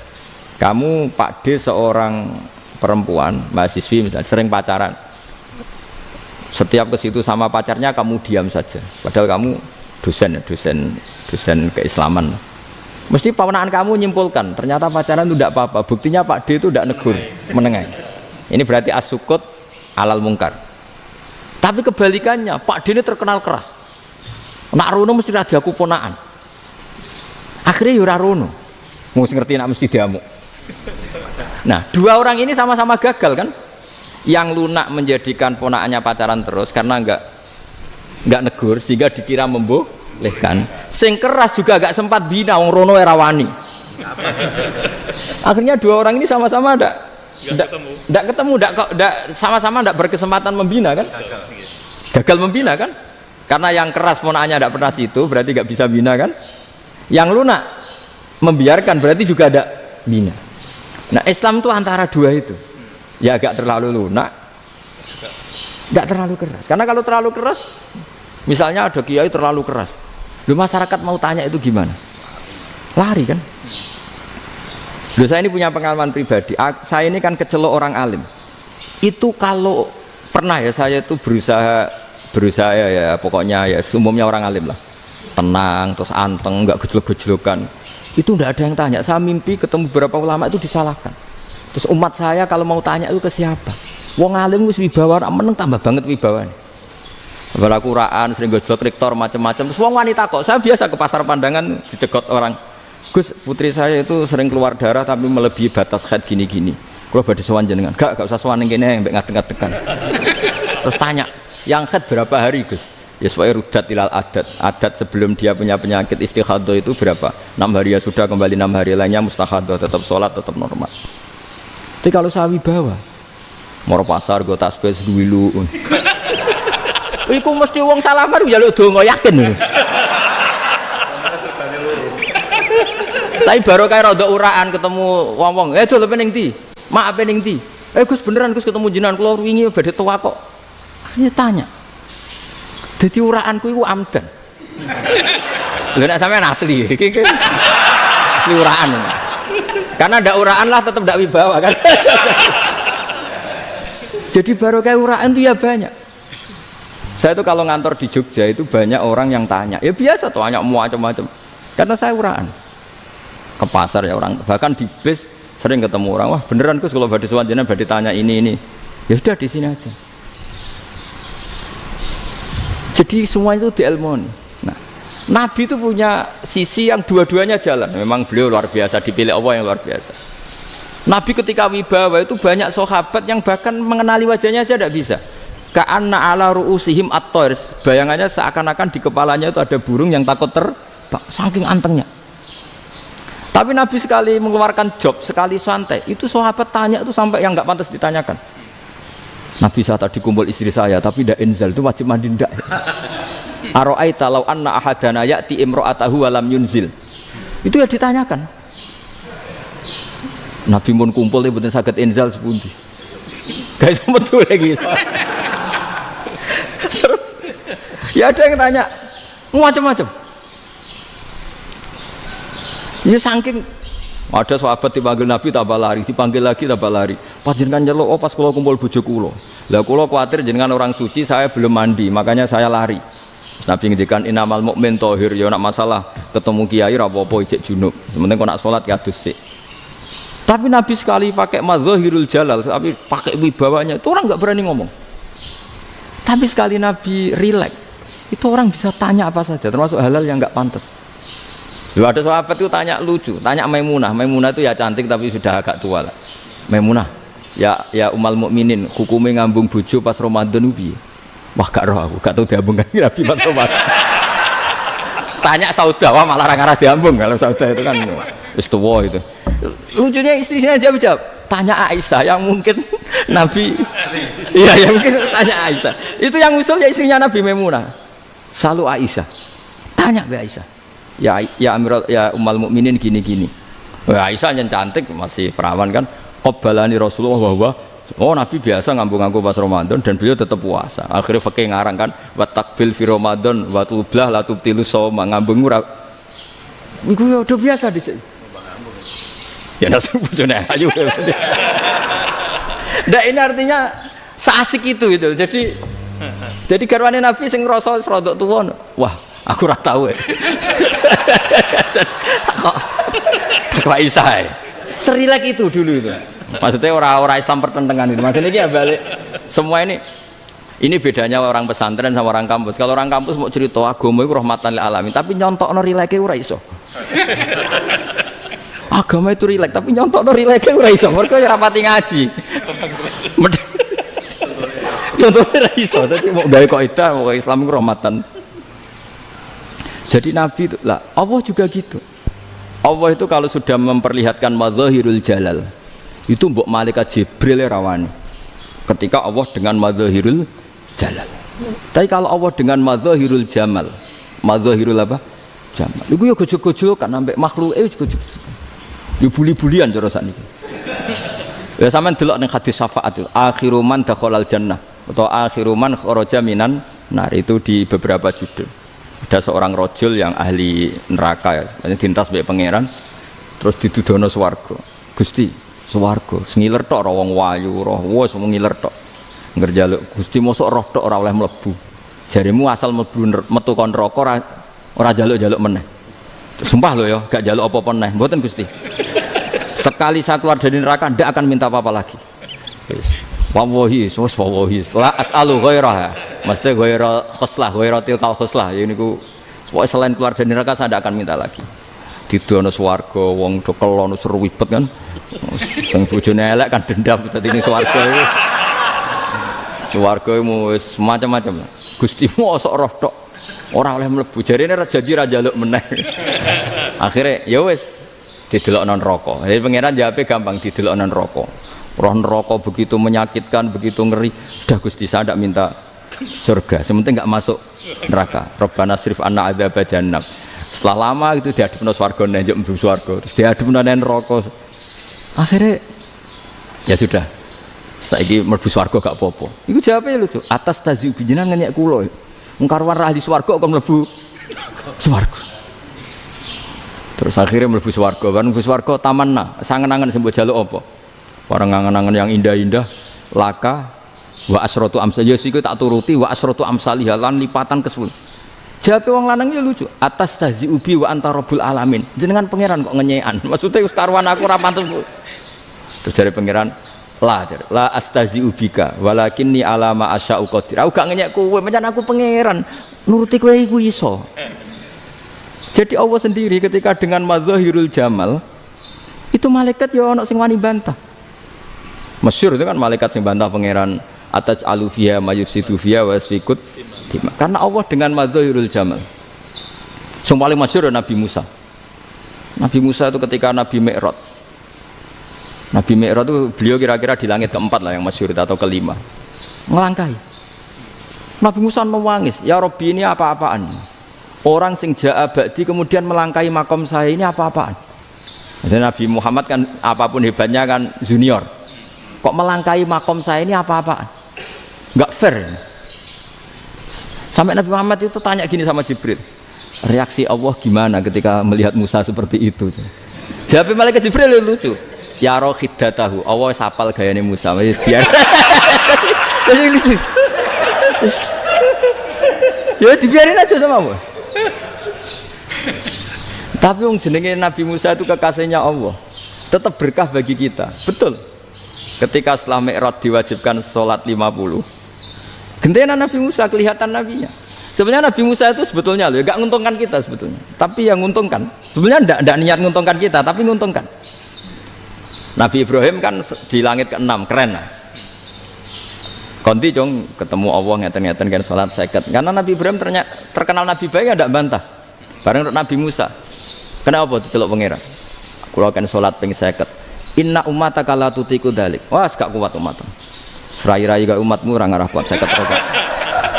Kamu Pak D seorang perempuan, mahasiswi misalnya, sering pacaran. Setiap ke situ sama pacarnya kamu diam saja, padahal kamu dosen keislaman. Mesti pamanaan kamu nyimpulkan ternyata pacaran itu tidak apa-apa, buktinya Pak D itu tidak negur, menengahi. Ini berarti as-sukut alal mungkar. Tapi kebalikannya, Pak D ini terkenal keras, nak rono mesti radiaku ponaan, akhirnya yura rono mesti ngerti nak mesti diamuk. Nah dua orang ini sama-sama gagal kan. Yang lunak menjadikan ponaannya pacaran terus karena enggak negur sehingga dikira membolehkan. Sing keras juga gak sempat bina, wong rono era wani. Akhirnya dua orang ini sama-sama tidak ketemu, sama-sama tidak berkesempatan membina kan? Gagal membina kan? Karena yang keras ponaknya tidak pernah situ, berarti nggak bisa bina kan? Yang lunak membiarkan berarti juga ada bina. Nah Islam itu antara dua itu, ya agak terlalu lunak, nggak terlalu keras. Karena kalau terlalu keras, misalnya ada kiai terlalu keras, lu masyarakat mau tanya itu gimana? Lari kan? Lu saya ini punya pengalaman pribadi. Saya ini kan kecelok orang alim. Itu kalau pernah ya saya itu berusaha ya pokoknya ya umumnya orang alim lah, tenang terus anteng, nggak gejlok-gejlokan. Itu nggak ada yang tanya. Saya mimpi ketemu beberapa ulama itu disalahkan. Terus umat saya kalau mau tanya itu ke siapa? Wong alim wis wibawa, meneng tambah banget wibawan. Bala Quran sering gojlok rektor macam-macam. Terus wong wanita kok, saya biasa ke pasar pandangan dicegot orang. Gus, putri saya itu sering keluar darah tapi melebihi batas haid gini-gini. Kalau badhe sowan jenengan, gak usah sowan ning kene mbek ngadeg-ngadegan. Terus tanya, yang haid berapa hari Gus? Ya supaya rudat ilal adat sebelum dia punya penyakit istihadah itu berapa? 6 hari ya sudah, kembali 6 hari lainnya mustahadah, tetap sholat tetap normal. Tapi kalau sawi bawa moro pasar go tasbih duwilu iku mesti wong salaman njaluk donga yakin. Tapi baru kayak rada uraan ketemu wong-wong, dol pening ndi? Mak pening ndi? Gus beneran Gus ketemu jenengan kula wingi badhe tuwa kok. Akhirnya tanya. Dadi uraanku iku amdan. Lha nek sampean asli, iki asli uraan. Karena ndak uraan lah tetap ndak wibawa kan. Jadi baru kayak uraan itu ya banyak. Saya itu kalau ngantor di Jogja itu banyak orang yang tanya. Ya biasa tuh tanya macam-macam. Karena saya uraan. Ke pasar ya orang, bahkan di bis sering ketemu orang, wah beneran Gus kalau badhe sowan jenengan badhe tanya ini. Ya sudah di sini aja. Jadi semua itu diilmoni. Nah, Nabi itu punya sisi yang dua-duanya jalan. Memang beliau luar biasa, dipilih Allah yang luar biasa. Nabi ketika wibawa itu banyak sahabat yang bahkan mengenali wajahnya aja tidak bisa. Ka'anna ala ru'usihim at-tayr, bayangannya seakan-akan di kepalanya itu ada burung yang takut terbang, saking antengnya. Tapi Nabi sekali mengeluarkan job, sekali santai, itu sahabat tanya itu sampai yang nggak pantas ditanyakan. Nabi saya tadi kumpul istri saya, tapi tidak inzal, itu wajib mandi ndak. Aro'aita law anna ahadana ya'ti imro'atahu walam yunzil. Itu ya ditanyakan. Nabi pun kumpul ya betul sakit inzal sepundi. Guys betul lagi. Terus ya ada yang tanya macam-macam. Ya saking ada sahabat dipanggil Nabi tambah lari, dipanggil lagi tambah lari. Pas jenengan nyeluk, oh pas kula kumpul bojo kula. Lah kula kuwatir jenengan orang suci, saya belum mandi, makanya saya lari. Terus Nabi ngendikan innamal mukmin thahir, ya nak masalah ketemu kiai ra apa-apa ijek junub. Sementing kok nak salat kados sik. Tapi Nabi sekali pakai madzahirul jalal, tapi pakai wibawanya, itu orang nggak berani ngomong. Tapi sekali Nabi rileks, itu orang bisa tanya apa saja, termasuk halal yang nggak pantas. Loh, ada sahabat itu tanya lucu, tanya Maimunah. Maimunah itu ya cantik tapi sudah agak tua lah. Maimunah, ya umal mukminin, hukumnya ngambung bojo pas Ramadan ubi. Wah gak roh aku, gak tahu diambung kan Nabi pas Ramadan. Tanya Saudah, wah malah orang-orang diambung. Kalau Saudah itu kan wis tua itu. Lucunya istrinya jawab, tanya Aisyah yang mungkin Nabi. Iya yang mungkin tanya Aisyah. Itu yang usul ya istrinya Nabi Maimunah. Selalu Aisyah. Tanya be Aisyah. Ya Amiral ya umal mukminin gini-gini. Wah Aisyah yang cantik masih perawan kan. Qabbalani Rasulullah bahwa oh Nabi biasa ngambung-ngambung pas Ramadan dan beliau tetap puasa. Akhirnya fakih ngarang kan wa takbil fi Ramadan wa tublah la tubtilu shauma, ngambung ora. Iku ya udah biasa di sini. Ya nasib bojone ayu. Nah ini artinya seasik itu. Jadi garwane Nabi sing ngrasa rodok tuwa. Wah, aku ora tahu ya. Kok Aisyah. Serilek itu dulu itu. Maksudnya orang-orang Islam pertentangan itu. Maksudnya ini ya balik. Semua ini bedanya orang pesantren sama orang kampus. Kalau orang kampus mau cerita agama itu rahmatan lil alamin, tapi nyontokno rileke ora iso. Agama itu rilek, tapi nyontokno rileke ora iso. Mergo ya rapati ngaji. Contohnya ora iso, dadi mau gawe kaidah kok Islam itu rahmatan. Jadi Nabi itu lah, Allah juga gitu. Allah itu kalau sudah memperlihatkan madzahirul jalal itu mbok malaikat Jibril rawani ketika Allah dengan madzahirul jalal. Tapi kalau Allah dengan madzahirul jamal, madzahirul apa? Jamal. Iku yo gojok-gojok kan ambek makhluke gojok. Yo buli-bulian cara sakniki. Ya sampean delok ning hadis syafaat itu, akhiru man dakhalal jannah atau akhiru man kharaja minan nar, itu di beberapa judul. Ada seorang rajul yang ahli neraka ya, dintas mbek pangeran terus didudono swarga. Gusti, swarga sengiler tok ora wong wayu, roh wis ngiler tok. Ngerjaluk Gusti mosok roh tok ora oleh mlebu. Jarimu asal mlebu metu kon neraka ora jaluk-jaluk meneh. Sumpah lho ya, gak jaluk apa-apa meneh. Mboten Gusti. Sekali saya keluar dari neraka ndak akan minta apa-apa lagi. Wis. Wallahi, wallahi. La as'alu ghairaha. Mesti ghaira khoslah, ghaira tilkal khoslah. Ya niku pokoke selain keluar dari neraka saya ndak akan minta lagi. Didono swarga wong do kelon seru wibet kan. Sing bojone elek kan dendam dadi ning swarga iku. Swarga wis macam-macam. Gusti mosok roh tok ora oleh mlebu. Jarine janji ra njaluk meneh. Akhire ya wis didelokno neraka. Jadi pangeran jawabe gampang, didelokno neraka. Roh neraka begitu menyakitkan, begitu ngeri. Sudah Gusti saya tidak minta surga, sementing enggak masuk neraka. Rabbana srif anna adzab jahannam. Setelah lama itu diadepno swarga njuk mlebu swarga, terus diadepno neraka. Akhirnya ya sudah. Saiki mlebu swarga gak apa-apa. Iku jawabe lucu. Atas taziu jenengan ngenyek kula. Wong karuan ra di swarga kok mlebu swarga. Terus akhirnya mlebu swarga, kan mlebu swarga tamanna, sangen-angen sembuh jaluk apa? Orang angen-angen yang indah-indah, laka wa asratu amsal. Ya siku tak turuti wa asratu amsalih lan lipatan ke-10. Jawabe wong lanang ya lucu. Atas tazi ubi wa anta rabbul alamin. Jenengan pangeran kok ngenyekan. Maksudnya wis karuan aku ora pantes. Terus jare pangeran, la astazi ubika walakinni alama asya'u qadir. Aku gak ngenyek kowe, pancen aku pangeran. Nuruti kowe iku iso. Jadi Allah sendiri ketika dengan madzahirul jamal itu malaikat ya ono sing wani bantah. Masyhur itu kan malaikat sing bantah pangeran ataj alufiya mayufsidu fiya wasfikut. Karena Allah dengan madzahirul jamal. Sing paling masyhur Nabi Musa. Nabi Musa itu ketika Nabi Mi'raj. Nabi Mi'raj itu beliau kira-kira di langit keempat lah yang masyhur atau kelima. Ngelangkai. Nabi Musa nangis, "Ya Rabbi, ini apa-apaan? Orang sing ja'a ba'di kemudian melangkai makom saya ini apa-apaan?" Jadi Nabi Muhammad kan apapun hebatnya kan junior. Kok melangkai makom saya ini apa-apaan? Enggak fair. Sampai Nabi Muhammad itu tanya gini sama Jibril, reaksi Allah gimana ketika melihat Musa seperti itu? Jawab malaikat Jibril lucu. Ya roh khiddatahu, Allah sapal gayane Musa. Biar. Jadi lucu. Ya dibiarin aja sama Allah. Tapi yang jenenge Nabi Musa itu kekasihnya Allah, tetap berkah bagi kita. Betul. Ketika setelah Mi'raj diwajibkan sholat 50, gentenan Nabi Musa kelihatan nabinya. Sebenarnya Nabi Musa itu sebetulnya loh, gak nguntungkan kita sebetulnya. Tapi yang nguntungkan, sebenarnya tidak niat nguntungkan kita, tapi nguntungkan. Nabi Ibrahim kan di langit ke-6, keren lah. Konti jong ketemu Allah ngeten-ngeten kan sholat 50. Karena Nabi Ibrahim terkenal Nabi baik, tidak bantah. Bareng Nabi Musa, kenapa diceluk pangeran? Kula kan salat ping 50. Inna ummataka la tutiku dalik. Wah, gak kuat umat. Serai-rai gak umatmu ora ngarah kuat 50 rakaat.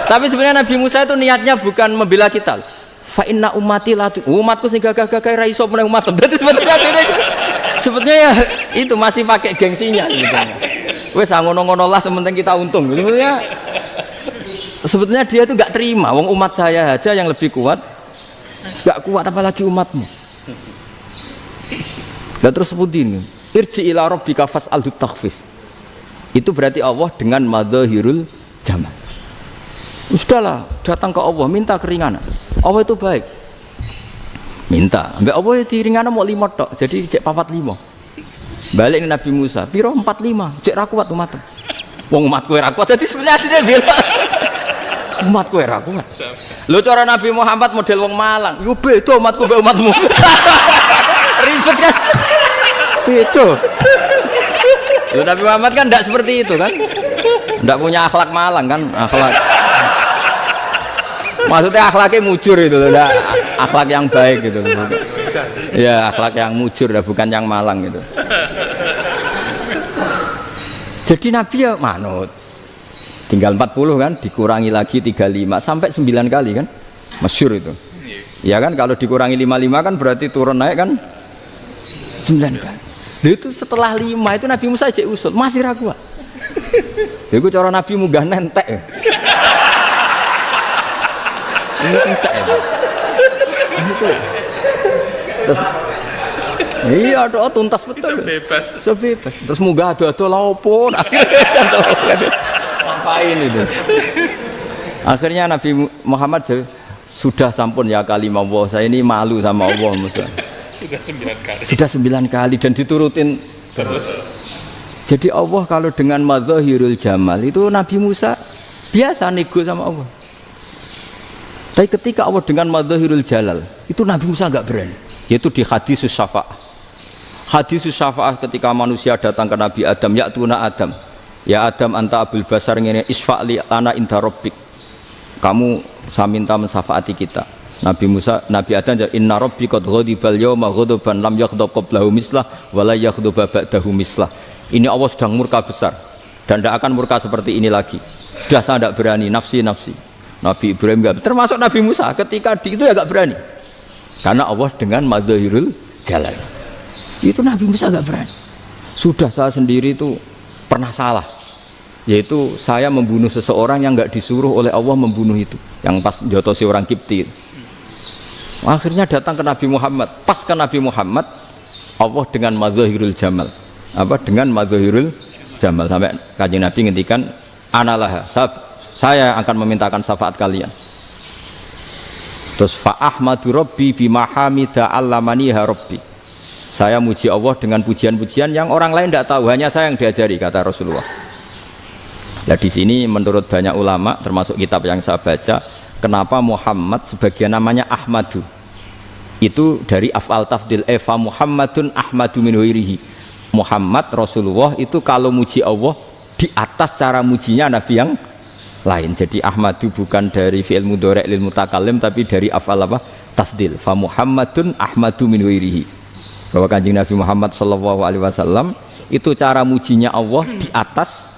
Tapi sebenarnya Nabi Musa itu niatnya bukan membela kita. Fa inna ummati la umatku sing gagah-gagah ra iso meneh umat. Berarti sebetulnya ya itu masih pakai gengsinya gitu. Wes ngono-ngono lah sementing kita untung. Sebetulnya dia itu gak terima wong umat saya aja yang lebih kuat. Gak kuat apalagi umatmu. Dan terus sebutin irji ila rabbika fas'alhu takhfif. Itu berarti Allah dengan madzahirul jamal. Sudahlah, datang ke Allah minta keringanan. Allah itu baik. Minta, ambek Allah diringana mau 5 tok. Jadi cek 45. Balik ke Nabi Musa, piro 45. Cek ra kuat umat. Wong umatku ra kuat. Jadi sebenarnya dia bilang umatku ra kuat. Lho cara Nabi Muhammad model wong Malang. Yo beda umatku mbek umatmu. Ribet kan? Beda. Lho Nabi Muhammad kan tidak seperti itu kan? Tidak punya akhlak Malang kan? Akhlak. Maksudnya akhlaknya mujur itu loh, akhlak yang baik gitu loh. Ya akhlak yang mujur lah, bukan yang malang gitu. Jadi Nabi ya manut. Tinggal 40 kan, dikurangi lagi 35 sampai 9 kali kan, masyhur itu. Ya kan kalau dikurangi 55 kan berarti turun naik kan 9 kali. Lalu itu setelah 5 itu Nabi Musa aja usul, masih ragu. Itu cara Nabi munggah nentek. Ini entek ya. Terus iya doa tuntas betul. Sebebas. Terus munggah ado-ado lha opo? Ngapain itu? Akhirnya Nabi Muhammad sudah sampun ya kalimah Allah, saya ini malu sama Allah Musa. Sudah 9 kali dan diturutin terus. Jadi Allah kalau dengan madzahirul jamal itu Nabi Musa biasa nego sama Allah. Tapi ketika Allah dengan madzahirul jalal itu Nabi Musa enggak berani. Yaitu di hadisus syafa'ah. Hadisus syafa'ah ketika manusia datang ke Nabi Adam, ya tuna Adam. Ya Adam anta abul basar ngene isfa'li ana inda rabbik. Kamu saya minta mensafaati kita. Nabi Musa, Nabi Adam ya inna rabbi qad ghadibal yawma ghadaban lam yaghdab qablahu mislah wa la yaghdab ba'dahu mislah. Ini Allah sedang murka besar dan tidak akan murka seperti ini lagi. Sudah saya tidak berani, nafsi. Nabi Ibrahim enggak, termasuk Nabi Musa ketika itu ya enggak berani. Karena Allah dengan madzahirul jalal. Itu Nabi Musa enggak berani. Sudah saya sendiri itu pernah salah. Yaitu saya membunuh seseorang yang enggak disuruh oleh Allah membunuh itu, yang pas jotosi orang Kipti. Akhirnya datang ke Nabi Muhammad, pas ke Nabi Muhammad Allah dengan madzahirul jamal. Dengan madzahirul jamal sampai Kanjeng Nabi ngendikan analah, saya akan memintakan syafaat kalian. Terus fa ahmadu rabbi bima hamida allamaniha rabbi. Saya muji Allah dengan pujian-pujian yang orang lain tidak tahu, hanya saya yang diajari, kata Rasulullah. Nah di sini menurut banyak ulama termasuk kitab yang saya baca, kenapa Muhammad sebagian namanya Ahmadu? Itu dari af'al tafdil, fa Muhammadun Ahmadu min ghairihi. Muhammad Rasulullah itu kalau muji Allah di atas cara mujinya Nabi yang lain. Jadi Ahmadu bukan dari fi'il mudhari' lil mutakallim tapi dari af'al apa? Tafdil. Fa Muhammadun Ahmadu min ghairihi. Bahwa Kanjeng Nabi Muhammad sallallahu alaihi wasallam itu cara mujinya Allah di atas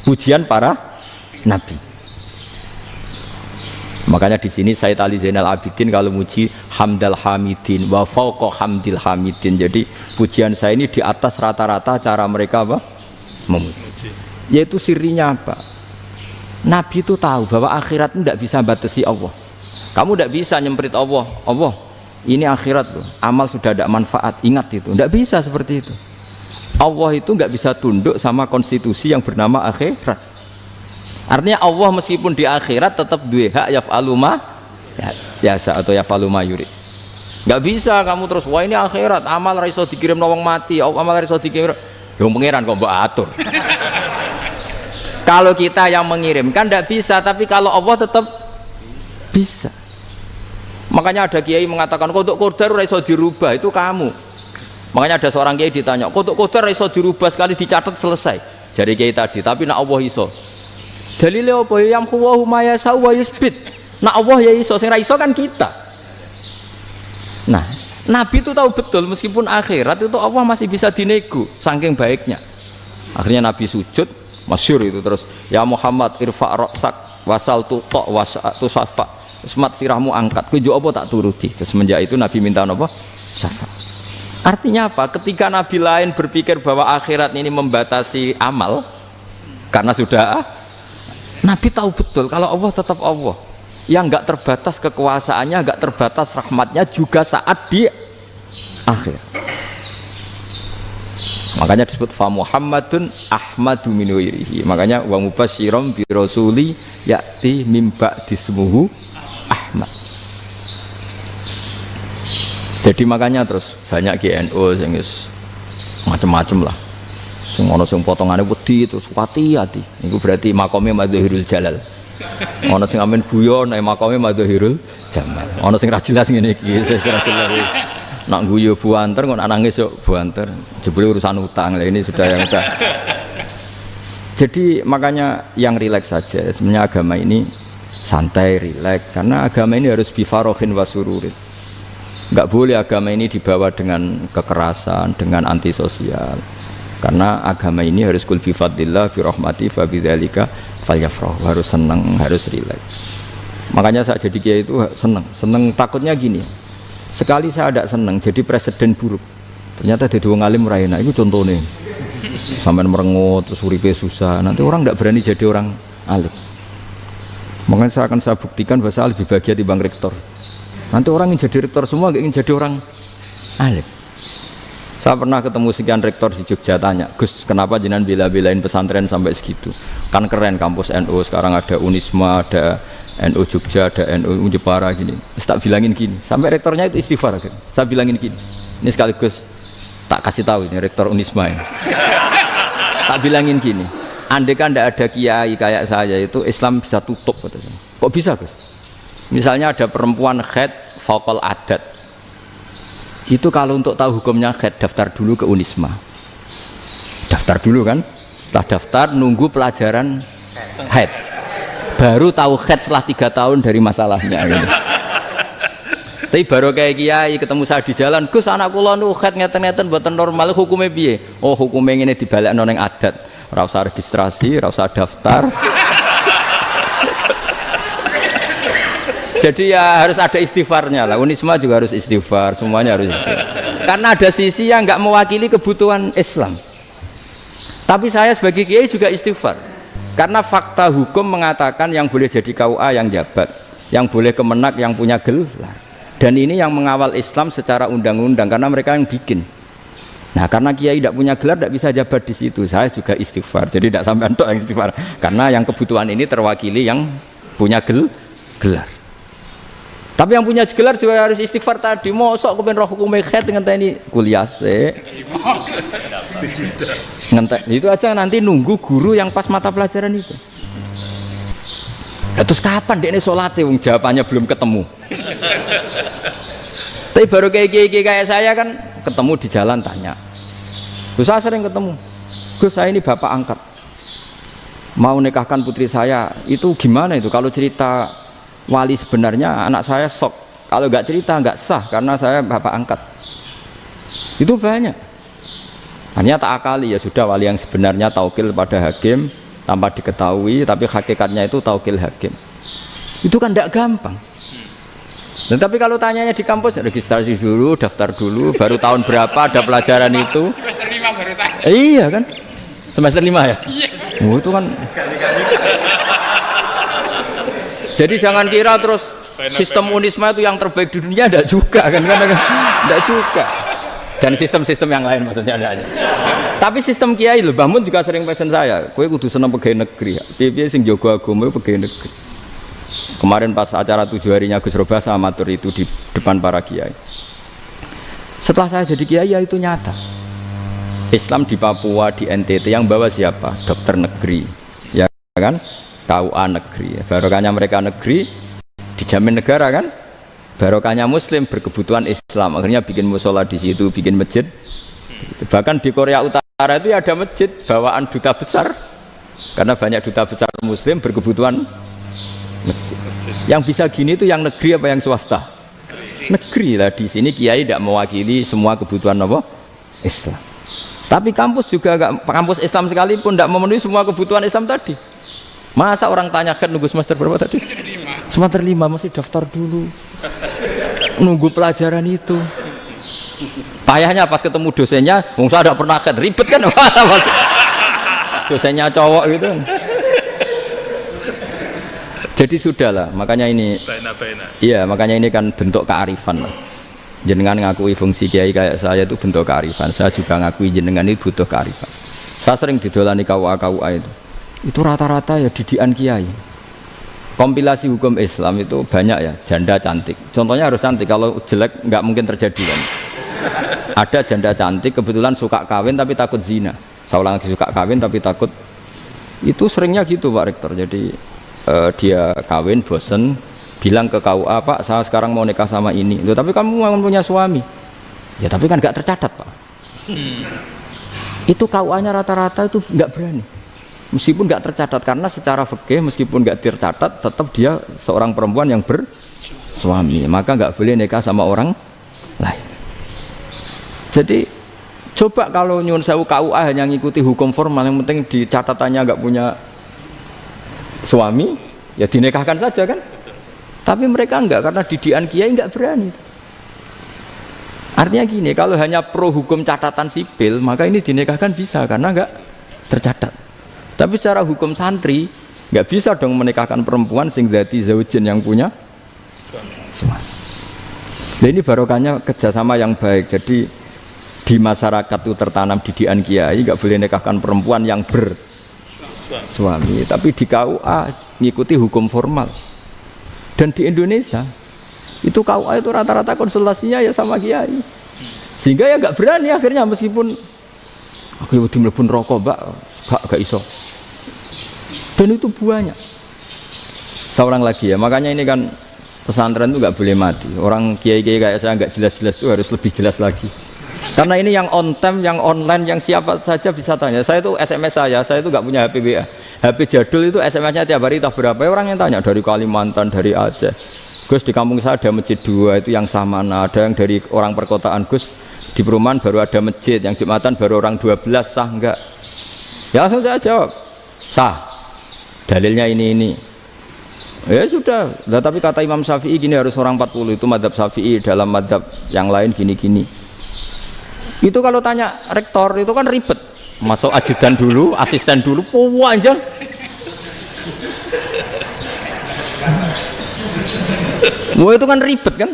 pujian para nabi. Makanya di sini Sayyid Ali Zainal Abidin kalau muji hamdal hamidin wa fauqa hamdil hamidin. Jadi pujian saya ini di atas rata-rata cara mereka apa? Memuji. Yaitu sirinya apa? Nabi itu tahu bahwa akhirat tidak bisa batasi Allah. Kamu tidak bisa nyemprit Allah. Allah, ini akhirat loh. Amal sudah ada manfaat. Ingat itu. Tidak bisa seperti itu. Allah itu nggak bisa tunduk sama konstitusi yang bernama akhirat. Artinya Allah meskipun di akhirat tetap duwe hak yaf'alu ma yasa atau yaf'alu ma yurid. Nggak bisa kamu terus wah ini akhirat amal ra iso dikirim wong mati, amal ra iso dikirim. Yo pangeran kok mbok atur. Kalau kita yang mengirimkan tidak bisa, tapi kalau Allah tetap bisa. Makanya ada kiai mengatakan kodok qadar ora iso dirubah, itu kamu. Makanya ada seorang kiai ditanya, kodok qadar ora iso dirubah sekali dicatat selesai. Jadi kiai tadi, tapi nak Allah iso. Dalile apa ya huwa ma yasha wa yusbit. Nak Allah ya iso, sing ra iso kan kita. Nah, Nabi itu tahu betul meskipun akhirat itu Allah masih bisa dinego saking baiknya. Akhirnya Nabi sujud, masyhur itu terus, ya Muhammad irfa' ra'sak wasal tuta wasatu safa. Semat sirahmu angkat, kujo apa tak turuti. Terus semenjak itu Nabi minta apa? Syafaat. Artinya apa? Ketika Nabi lain berpikir bahwa akhirat ini membatasi amal, karena sudah Nabi tahu betul kalau Allah tetap Allah, yang enggak terbatas kekuasaannya, enggak terbatas rahmatnya juga saat di akhir. Makanya disebut fa Muhammadun Ahmadu min ghairihi. Makanya wa mubasyiran bi rasuli ya'ti mim ba'di ismuhu Ahmad. Jadi makanya terus banyak GNU sing macam-macam lah. Sing ana sing potongane wedi terus hati-hati. Niku berarti makome madzahirul jalal. Ana sing amen guyon nek makome madzahirul jamal. Ana sing ra jelas ngene iki, sing ra jelas. Nak guyu buanter kok nak nangis yo buanter. Jebule urusan utang. Lah ini sudah yang udah. Jadi makanya yang rileks saja. Sebenarnya agama ini santai, rileks karena agama ini harus bifarohin wasururin. nggak boleh agama ini dibawa dengan kekerasan, dengan antisosial. Karena agama ini harus kul bi fadlillah bi rahmati fa bidzalika falyafrahu, harus senang, harus rileks. Makanya saya jadi kiai itu senang takutnya gini. Sekali saya tidak senang jadi presiden buruk. Ternyata jadi wong alim ora enak. Itu contohnya. Sampai merengut terus uripe susah. Nanti orang tidak berani jadi orang alim. Makanya saya buktikan bahwa saya lebih bahagia dibanding rektor. Nanti orang yang jadi rektor semua ingin jadi orang alim. Saya pernah ketemu sekian rektor di Jogja, tanya, Gus, kenapa jenengan bela-belain pesantren sampai segitu? Kan keren kampus NU, sekarang ada Unisma, ada NU Jogja, ada NU Jepara gini. Tak bilangin gini, sampai rektornya itu istighfar. Gitu. Saya bilangin gini, ini sekaligus tak kasih tahu ini rektor Unisma ini. Tak bilangin gini, andai kan tidak ada kiai kayak saya itu Islam bisa tutup. Kok bisa, Gus? Misalnya ada perempuan haid faqal adat. Itu kalau untuk tahu hukumnya haid daftar dulu ke Unisma. Daftar dulu kan? Setelah daftar nunggu pelajaran haid. Baru tahu haid setelah 3 tahun dari masalahnya gitu. Tapi baru kayak kiai ketemu saya di jalan, Gus anak kula nu haid ngeten-ngeten mboten normal hukumnya piye? Oh hukumnya ngene dibalekno ning adat. Ora usah registrasi, ora usah daftar. Jadi ya harus ada istighfarnya lah. Unisma juga harus istighfar, semuanya harus istighfar. Karena ada sisi yang nggak mewakili kebutuhan Islam. Tapi saya sebagai kiai juga istighfar. Karena fakta hukum mengatakan yang boleh jadi KUA yang jabat, yang boleh kemenak yang punya gelar. Dan ini yang mengawal Islam secara undang-undang karena mereka yang bikin. Nah karena kiai tidak punya gelar tidak bisa jabat di situ. Saya juga istighfar. Jadi tidak sampai untuk yang istighfar. Karena yang kebutuhan ini terwakili yang punya gelar. Tapi yang punya gelar juga harus istighfar tadi. Mosok kepen roh hukum haid dengan ini kuliah sih. Itu aja nanti nunggu guru yang pas mata pelajaran itu. Ya, terus kapan dia ini sholatnya? Jawabannya belum ketemu. Tapi baru kayak saya kan ketemu di jalan tanya. Terus saya sering ketemu. Gus saya ini bapak angkat. Mau nikahkan putri saya. Itu gimana itu? Kalau cerita wali sebenarnya anak saya sok, kalau nggak cerita nggak sah karena saya bapak angkat. Itu banyak. Hanya tak akali ya sudah wali yang sebenarnya taukil pada hakim tanpa diketahui, tapi hakikatnya itu taukil hakim. Itu kan tidak gampang. Dan tapi kalau tanyanya di kampus registrasi dulu, daftar dulu, baru tahun berapa ada pelajaran itu? Semester 5 baru tanya. Iya kan? Semester 5 ya? Iya. Oh, itu kan. Jadi jangan kira terus sistem Unisma itu yang terbaik di dunia, tidak juga kan, tidak juga. Dan sistem-sistem yang lain maksudnya ada. Tapi sistem kiai loh, Mbah Mun juga sering pesen saya, kowe kudu seneng pegawai negeri. Piye sing jaga agama pegawai negeri. Kemarin pas acara 7 harinya Gus Roba sama matur itu di depan para kiai. Setelah saya jadi kiai ya itu nyata. Islam di Papua, di NTT yang bawa siapa? Dokter negeri, ya kan? KUA negeri, barokahnya mereka negeri dijamin negara kan, barokahnya muslim berkebutuhan Islam, akhirnya bikin musola di situ, bikin masjid. Bahkan di Korea Utara itu ada masjid bawaan duta besar, karena banyak duta besar muslim berkebutuhan masjid. Yang bisa gini itu yang negeri apa yang swasta? Negeri lah. Di sini kiai tidak mewakili semua kebutuhan apa? Islam. Tapi kampus juga enggak, kampus Islam sekalipun tidak memenuhi semua kebutuhan Islam tadi. Masa orang tanya kan nunggu semester berapa tadi? Semester 5 masih daftar dulu. Nunggu pelajaran itu. Payahnya pas ketemu dosennya, saya tidak pernah ribet kan? Dosennya cowok gitu. Jadi sudahlah, makanya ini. Iya, makanya ini kan bentuk kearifan lah. Jenengan ngakui fungsi kiai kayak saya itu bentuk kearifan. Saya juga ngakui jenengan ini butuh kearifan. Saya sering didolani KUA itu rata-rata ya didikan kiai. Kompilasi hukum Islam itu banyak ya, janda cantik. Contohnya harus cantik, kalau jelek nggak mungkin terjadi kan. Ada janda cantik kebetulan suka kawin tapi takut zina. Saya ulang lagi, suka kawin tapi takut. Itu seringnya gitu Pak Rektor. Jadi dia kawin bosen, bilang ke KUA, Pak saya sekarang mau nikah sama ini. Loh, tapi kamu mau punya suami. Ya tapi kan nggak tercatat Pak. Itu KUA-nya rata-rata itu nggak berani. Meskipun nggak tercatat, karena secara fikih meskipun nggak tercatat tetap dia seorang perempuan yang bersuami, maka nggak boleh nikah sama orang Jadi coba kalau nyuwun sewu KUA hanya ngikuti hukum formal, yang penting di catatannya nggak punya suami, ya dinikahkan saja kan. Tapi mereka enggak, karena didikan kiai enggak berani. Artinya gini, kalau hanya pro hukum catatan sipil, maka ini dinikahkan bisa karena enggak tercatat. Tapi secara hukum santri enggak bisa dong menikahkan perempuan sing dzati zaujin yang punya suami. Nah, ini barokahnya kerjasama yang baik. Jadi di masyarakat itu tertanam didikan kiai, enggak boleh nikahkan perempuan yang bersuami. Tapi di KUA ngikuti hukum formal. Dan di Indonesia itu KUA itu rata-rata konsultasinya ya sama kiai, sehingga ya nggak berani akhirnya, meskipun aku wedi mlebu neraka mbak, gak iso. Dan itu banyak. Seorang lagi ya, makanya ini kan pesantren itu nggak boleh mati. Orang kiai-kiai kayak saya nggak jelas-jelas itu harus lebih jelas lagi. Karena ini yang on time, yang online, yang siapa saja bisa tanya. Saya itu SMS saya itu nggak punya HP WA. HP jadul itu SMS-nya tiap hari entah berapa, orang yang tanya dari Kalimantan, dari Aceh. Gus, di kampung saya ada masjid 2 itu yang Samana, ada yang dari orang perkotaan. Gus, di perumahan baru ada masjid, yang Jumatan baru orang 12, sah enggak? Ya langsung saya jawab, sah. Dalilnya ini. Ya sudah, nah, tapi kata Imam Syafi'i gini, harus orang 40, itu madzhab Syafi'i, dalam madzhab yang lain gini-gini. Itu kalau tanya rektor itu kan ribet. Masuk ajudan dulu, asisten dulu, panjang. Wah itu kan ribet kan?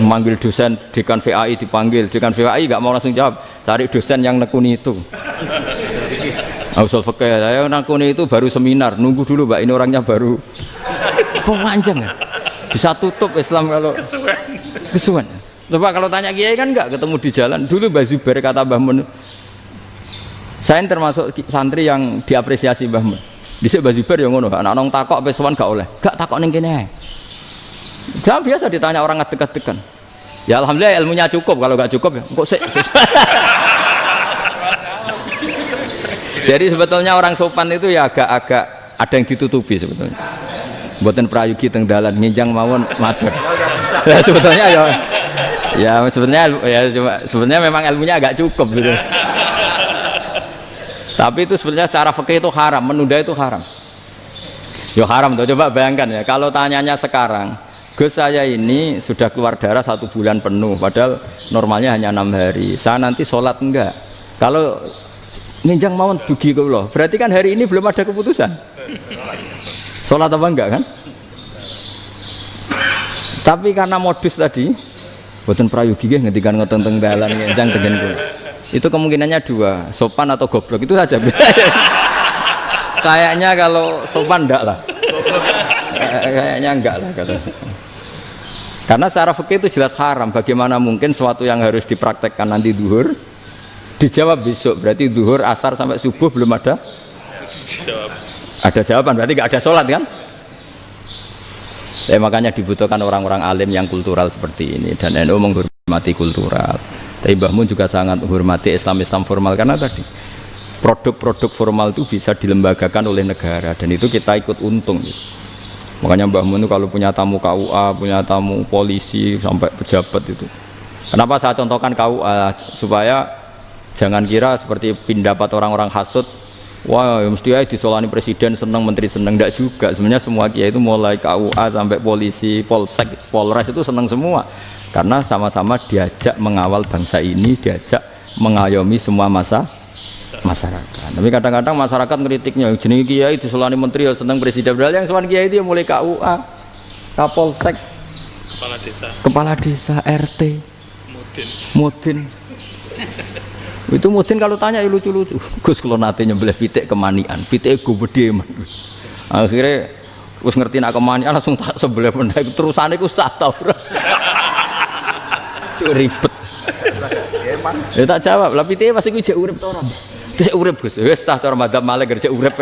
Memanggil dosen dekan VAI dipanggil, dekan VAI nggak mau langsung jawab, cari dosen yang nekuni itu. Usul fikih, saya nekuni itu baru seminar, nunggu dulu mbak, ini orangnya baru. Panjang ya? Bisa tutup Islam kalau kesuwen. Coba kalau tanya kiai kan enggak ketemu di jalan. Dulu Mbah Zubair kata Mbah Mun, saya termasuk santri yang diapresiasi Mbah Mun. Dhisik Mbah Zubair yang ngono, anak nong takok pesuan gak oleh. Gak takok ning kene ae. Saya biasa ditanya orang ngadeg-adegan. Ya alhamdulillah ilmunya cukup, kalau gak cukup ya kok sik. Jadi sebetulnya orang sopan itu ya agak-agak ada yang ditutupi sebetulnya. Mboten prayogi teng dalan nginjang mawon matur. Ya sebetulnya ya sebenarnya memang ilmunya agak cukup gitu. Tapi itu sebenarnya secara fikih itu haram, menunda itu haram. Ya haram tuh, coba bayangkan ya, kalau tanyanya sekarang, Gus saya ini sudah keluar darah 1 bulan penuh, padahal normalnya hanya 6 hari. Saya nanti sholat enggak? Kalau nginjang mawon dugi kula, berarti kan hari ini belum ada keputusan. Sholat apa enggak kan? Tapi karena modus tadi, boten prayogi nggih ngendikan ngoten teng dalan ngenjang tengen kula. Itu kemungkinannya 2, sopan atau goblok, itu saja. Kayaknya kalau sopan enggak lah. Kayaknya enggak lah kata saya. Karena secara fikih itu jelas haram. Bagaimana mungkin suatu yang harus dipraktekkan nanti duhur dijawab besok, berarti duhur, asar sampai subuh belum ada jawaban, berarti enggak ada sholat kan? Makanya dibutuhkan orang-orang alim yang kultural seperti ini, dan NU menghormati kultural. Tapi Mbah Mun juga sangat menghormati Islam formal, karena tadi produk-produk formal itu bisa dilembagakan oleh negara, dan itu kita ikut untung gitu. Makanya Mbah Mun itu kalau punya tamu KUA, punya tamu polisi sampai pejabat itu. Kenapa saya contohkan KUA? Supaya jangan kira seperti pendapat orang-orang hasud, wah mesti aja disolani presiden seneng, menteri seneng. Enggak juga, sebenarnya semua kiai itu mulai KUA sampai polisi, polsek, polres itu seneng semua, karena sama-sama diajak mengawal bangsa ini, diajak mengayomi semua masyarakat. Tapi kadang-kadang masyarakat ngeritiknya, jenenge kiai disolani menteri ya seneng, presiden, padahal yang sowan kiai itu ya mulai KUA, kapolsek, kepala desa, RT, mudin. Itu mudin kalau tanya ya lucu-lucu. Gus kalau nate nyembelih pitik kemanian, pitik gue gede man. Akhirnya Gus ngerti nak kemanian langsung tak sebelah pendek. Terusannya gue satu ribet. Ya tak jawab. Lah pitik masih gue jek urip to ora? Terus urip Gus. Wis sah cara madzhab Malik kerja urip.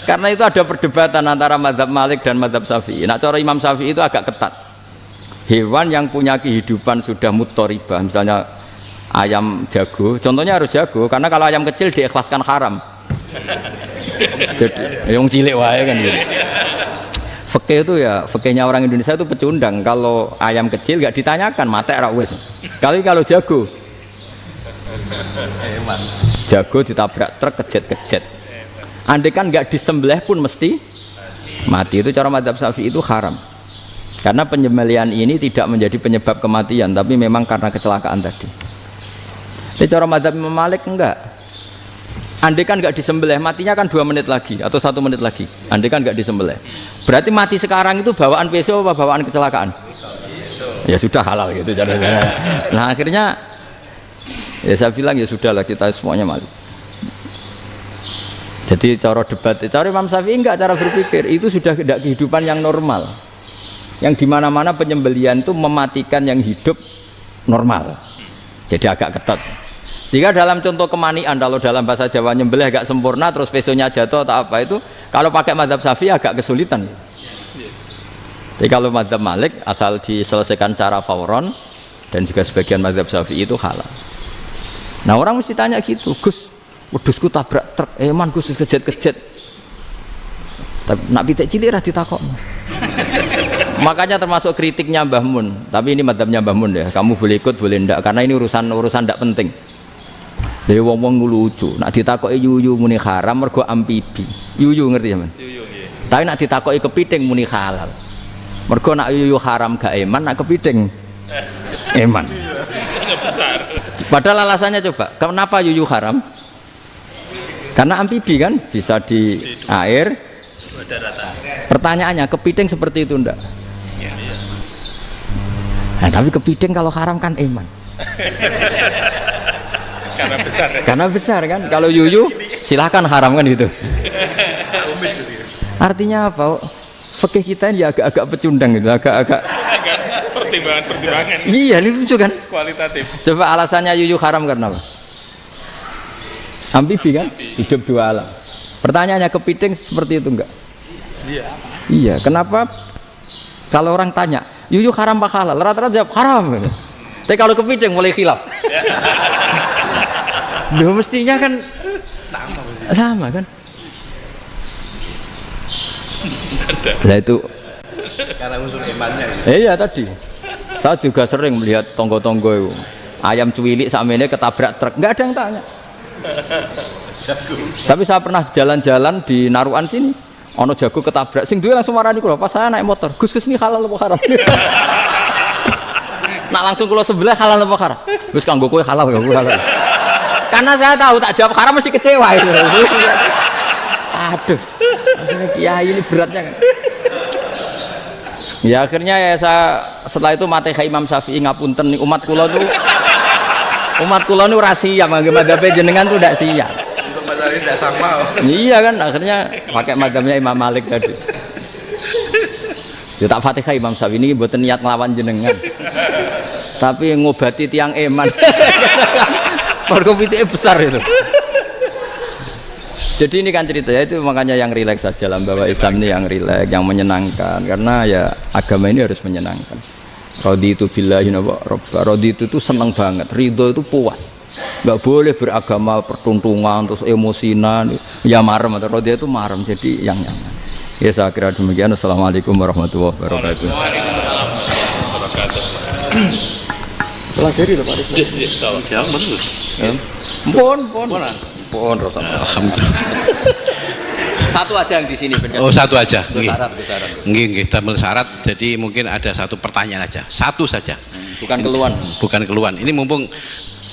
Karena itu ada perdebatan antara madzhab Malik dan madzhab Syafi'i. Nah cara Imam Syafi'i itu agak ketat. Hewan yang punya kehidupan sudah mutharibah, misalnya ayam jago, contohnya harus jago, karena kalau ayam kecil diikhlaskan haram. Jadi yang cilik wae kan gitu. Fikih itu ya, fikihnya orang Indonesia itu pecundang. Kalau ayam kecil nggak ditanyakan, mate ra wis. Kalau jago, jago ditabrak truk kejet-kejet. Andai kan nggak disembelih pun mesti mati. Itu cara mazhab Syafi'i itu haram. Karena penyembelihan ini tidak menjadi penyebab kematian, tapi memang karena kecelakaan tadi. Tapi cara mazhab Imam Malik enggak. Andai kan nggak disembelih, matinya kan 2 menit lagi atau 1 menit lagi. Andai kan nggak disembelih, berarti mati sekarang itu bawaan pisau apa bawaan kecelakaan? Ya sudah halal gitu cara-cara. Nah akhirnya ya saya bilang ya sudahlah kita semuanya mati. Jadi cara debat, cara Imam Syafi'i enggak, cara berpikir itu sudah tidak kehidupan yang normal. Yang dimana-mana penyembelihan itu mematikan yang hidup normal. Jadi agak ketat. Sehingga dalam contoh kemanian, kalau dalam bahasa Jawa nyembelih agak sempurna terus pesonya jatuh atau apa itu, kalau pakai mazhab Syafi'i agak kesulitan. Jadi kalau mazhab Malik asal diselesaikan secara fauron dan juga sebagian mazhab Syafi'i itu halal. Nah orang mesti tanya gitu, Gus, wedhusku tabrak truk, man Gus kejet-kejet. Nak pitik cilik ra ditakokno. Makanya termasuk kritiknya Mbah Mun, tapi ini madhabnya Mbah Mun ya, kamu boleh ikut boleh ndak, karena ini urusan tidak penting. Jadi wong-wong lucu, nak ditakoki yuyu muni haram mergo amfibi. Yuyu ngerti sampean? Yuyu nggih. Tapi nak ditakoki kepiting muni halal. Mergo nak yuyu haram gak eman, nak kepiting eman. Padahal alasannya coba, kenapa yuyu haram? Karena amfibi kan, bisa di air. Pertanyaannya, kepiting seperti itu ndak? Nah, tapi kepiting kalau haram kan eman. Karena besar. Ya? Karena besar kan. Kalau yuyu silahkan haram kan gitu. Artinya apa? Fikih kita ini agak-agak pecundang gitu, agak pertimbangan. Iya, ini lucu kan? Kualitatif. Coba alasannya yuyu haram karena apa? Amfibi kan? Hidup 2 alam. Pertanyaannya kepiting seperti itu enggak? Iya. Iya, kenapa? Kalau orang tanya, yuyu haram apa halal? Rata-rata jawab haram. Tapi kalau kepiting mulai khilaf. Loh mestinya kan sama kan? Nah itu karena unsur imannya. Iya tadi. Saya juga sering melihat tonggo-tonggo itu. Ayam cuwilik sakmene ketabrak truk, enggak ada yang tanya. Tapi saya pernah jalan-jalan di Naruan sini. Ono jago ketabrak, sing duwe langsung marani kula. Pas saya naik motor, Gus ini halal apa haram? Nak langsung kula sebelah halal apa haram? Gus kanggo kowe halal ya halal. Karena saya tahu tak jawab haram mesti kecewa itu. Aduh. Kiai ini beratnya kan. Ya akhirnya ya saya setelah itu Fatihah Imam Syafi'i ngapunten umat kula nu rahasia mangke madhab jenengan tuh ndak siap. Untuk mazhab ini tidak sama. Iya kan akhirnya pakai madhabnya Imam Malik tadi. Ya tak Fatihah Imam Syafi'i ini mboten niat nglawan jenengan. Tapi ngobati tiang eman. Mergo pitike besar itu. Jadi ini kan ceritanya itu makanya yang rileks saja lah bahwa Islam ini yang rileks, yang menyenangkan karena ya agama ini harus menyenangkan. Raditu billahi robba, raditu itu seneng banget, ridho itu puas. Nggak boleh beragama pertuntungan terus emosinan, ya marem atau raditu itu marem, jadi yang nyaman. Ya saya kira demikian. Assalamualaikum warahmatullahi wabarakatuh. Pelajari loh Pak Rizky. Jauh bagus. Pon alhamdulillah. Satu aja yang di sini benar. Oh, satu aja. Nggih. Tambah syarat. Jadi mungkin ada satu pertanyaan aja. Satu saja. Bukan keluhan. Bukan keluhan. Ini mumpung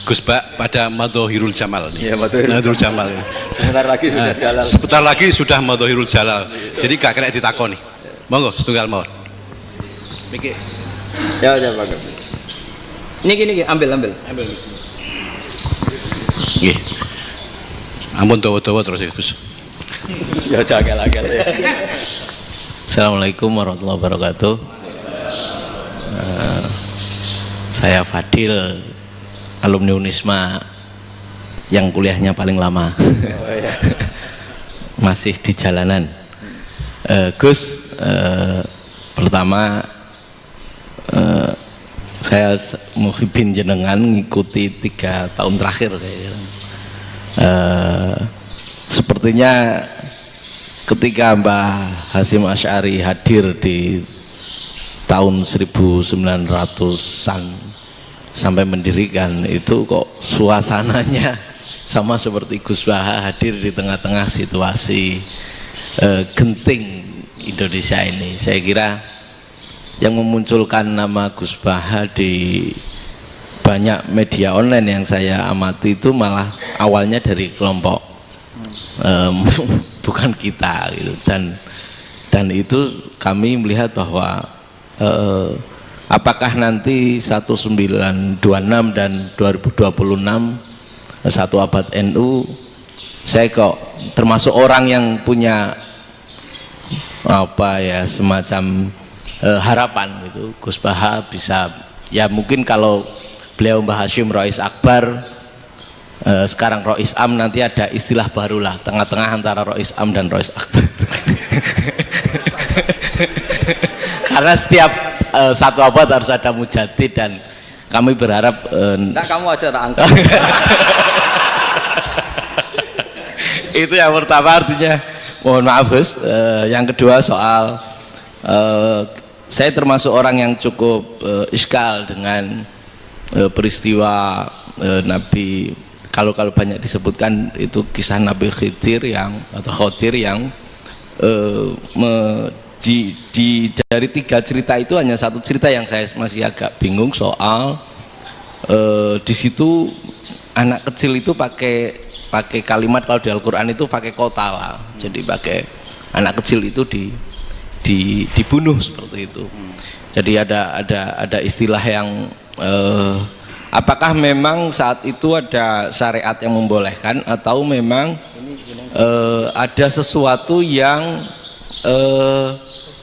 Gus Bak pada Madhohirul Jamal nih. Iya, Madhohirul Jamal. Sebentar lagi sudah Jalal. Sebentar lagi sudah Madhohirul Jalal. Jadi gak kena ditakoni. Monggo setunggal mawon. Mikir. Ya bagus. Ini gini, ambil. Nggih. Ampun dawa-dawa terus ya Gus. Ya jagal-jagal ya. Assalamualaikum warahmatullahi wabarakatuh. Saya Fadil, alumni Unisma yang kuliahnya paling lama. Oh, iya. Masih di jalanan. Gus, pertama saya muhibin jenengan ngikuti 3 tahun terakhir kayaknya. Sepertinya ketika Mbah Hasyim Asy'ari hadir di tahun 1900-an sampai mendirikan itu, kok suasananya sama seperti Gus Baha hadir di tengah-tengah situasi genting Indonesia ini. Saya kira yang memunculkan nama Gus Baha di banyak media online yang saya amati itu malah awalnya dari kelompok bukan kita gitu. Dan itu kami melihat bahwa apakah nanti 1926 dan 2026 satu abad NU, saya kok termasuk orang yang punya apa ya, semacam harapan gitu, Gus Baha bisa, ya mungkin kalau beliau Mbah Hasyim Rois Akbar, sekarang Rois Am, nanti ada istilah barulah tengah-tengah antara Rois Am dan Rois Akbar. Karena setiap satu abad harus ada mujadid, dan kami berharap nah, kamu aja tak angkat. Itu yang pertama, artinya mohon maaf Gus. Yang kedua soal saya termasuk orang yang cukup iskal dengan peristiwa Nabi, kalau banyak disebutkan itu kisah Nabi Khidir atau Khodir yang dari 3 cerita itu hanya satu cerita yang saya masih agak bingung soal di situ anak kecil itu pakai kalimat, kalau di Al-Quran itu pakai kotala, jadi pakai anak kecil itu dibunuh seperti itu. Jadi ada istilah yang apakah memang saat itu ada syariat yang membolehkan, atau memang ada sesuatu yang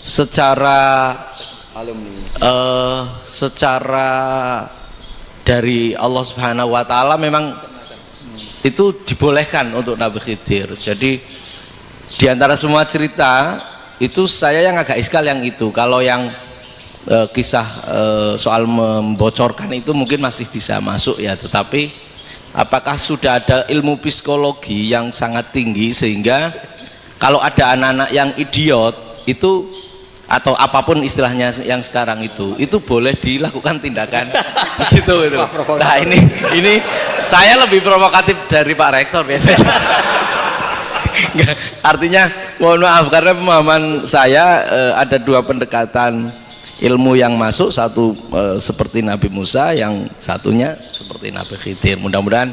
secara dari Allah Subhanahu wa Ta'ala memang itu dibolehkan untuk Nabi Khidir. Jadi diantara semua cerita itu saya yang agak iskal yang itu. Kalau yang kisah soal membocorkan itu mungkin masih bisa masuk ya, tetapi apakah sudah ada ilmu psikologi yang sangat tinggi sehingga kalau ada anak-anak yang idiot itu, atau apapun istilahnya yang sekarang itu boleh dilakukan tindakan begitu gitu. Nah ini saya lebih provokatif dari Pak Rektor biasanya. Nggak, artinya mohon maaf karena pemahaman saya ada 2 pendekatan ilmu yang masuk, satu seperti Nabi Musa, yang satunya seperti Nabi Khidir. Mudah-mudahan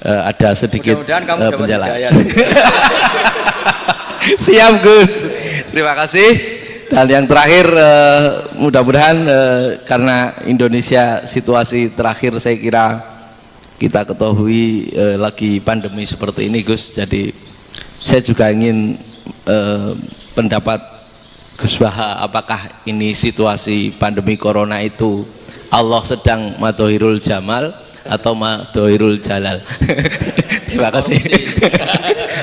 ada sedikit penjelasan. Siap Gus, terima kasih. Dan yang terakhir, mudah-mudahan karena Indonesia situasi terakhir saya kira kita ketahui lagi pandemi seperti ini Gus, jadi saya juga ingin pendapat Gus Baha, apakah ini situasi pandemi corona itu Allah sedang madohirul jamal atau madohirul jalal? Terima kasih.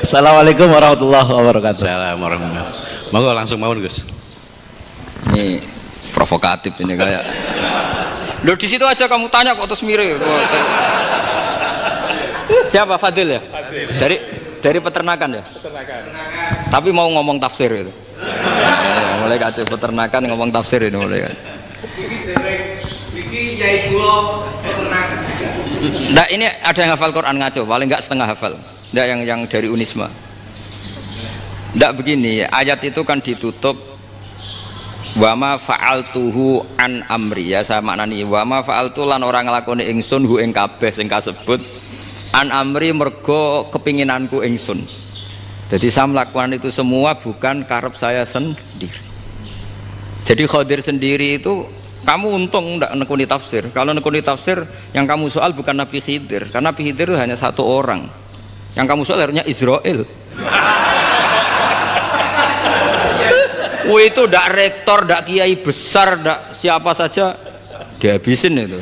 Assalamualaikum warahmatullahi wabarakatuh. Assalamualaikum warahmatullahi wabarakatuh. Monggo langsung mawon Gus. Ini provokatif ini kayak. Loh di situ aja kamu tanya kok terus mirip. Siapa Fadil ya? Fadil. Dari peternakan ya? Peternakan. Tapi mau ngomong tafsir itu. Mulai kacau peternakan ngomong tafsir ini mulai. Iki yai kula peternakan. Nah, ini ada yang hafal Quran ngaco, paling enggak setengah hafal. Enggak yang dari Unisma. Enggak begini, ayat itu kan ditutup wama fa'altuhu an amri, ya saya maknani wama fa'altu lan orang nglakoni ingsun hu ing kabeh sing kasebut an amri mergo kepinginanku ingsun. Jadi saya melakukan itu semua bukan karep saya sendiri. Jadi Khodir sendiri itu kamu untung enggak nekuni tafsir. Kalau nekuni tafsir yang kamu soal bukan Nabi Khidir, karena Nabi Khidir itu hanya satu orang. Yang kamu soal harusnya Israel. Itu ndak rektor, ndak kiai besar, ndak siapa saja dihabisin itu.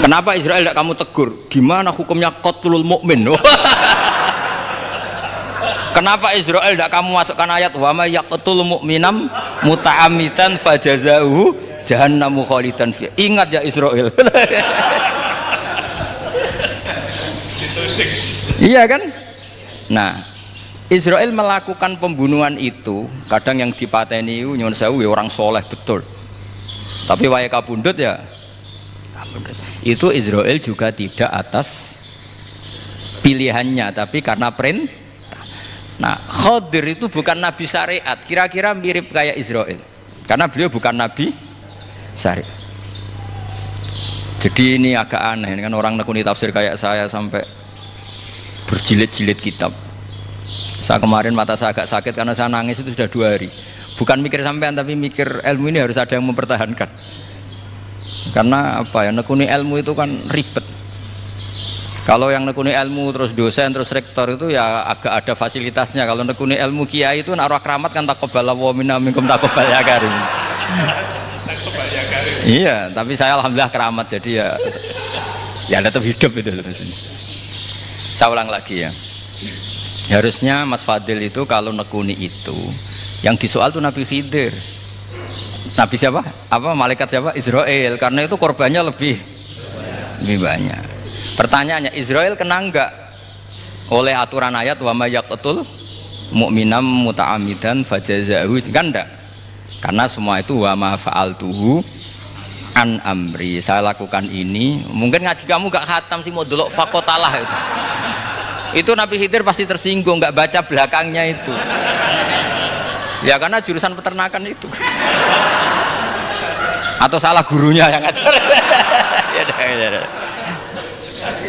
Kenapa Israel ndak kamu tegur? Gimana hukumnya qatlul mukmin? Kenapa Israel ndak kamu masukkan ayat wa may yaqtul mu'minam muta'ammidan fajazauhu jahannamu khalidan fiha? Ingat ya Israel. Iya kan? Nah, Israel melakukan pembunuhan itu, kadang yang dipateni nyuwun sewu orang soleh betul. Tapi wae kabundut ya kabundut. Itu Israel juga tidak atas pilihannya, tapi karena perintah. Nah, Khadir itu bukan nabi syariat, kira-kira mirip kayak Israel. Karena beliau bukan nabi syariat. Jadi ini agak aneh, kan orang nekuni tafsir kayak saya sampai berjilid-jilid kitab. Saya kemarin mata saya agak sakit karena saya nangis itu sudah 2 hari. Bukan mikir sampean tapi mikir ilmu ini harus ada yang mempertahankan. Karena apa ya, nekuni ilmu itu kan ribet. Kalau yang nekuni ilmu terus dosen terus rektor itu ya agak ada fasilitasnya. Kalau nekuni ilmu kiai itu naruh keramat kan taqabbala wa minna minkum taqabbal ya karim. Iya, tapi saya alhamdulillah keramat jadi ya tetap hidup itu terus. Saya ulang lagi ya. Harusnya Mas Fadil itu kalau nekuni itu yang disoal tuh Nabi Khidir. Nabi siapa? Apa malaikat siapa? Israel. Karena itu korbannya lebih banyak. Pertanyaannya, Israel kena enggak oleh aturan ayat wa may yaqtul mu'minam muta'ammidan fajazahu? Kan enggak. Karena semua itu wa ma fa'altuhu an amri. Saya lakukan ini. Mungkin ngaji kamu enggak khatam sih mau delok fakotalah itu. Itu Nabi Khidir pasti tersinggung, nggak baca belakangnya itu. Ya karena jurusan peternakan itu. Atau salah gurunya yang ngajar.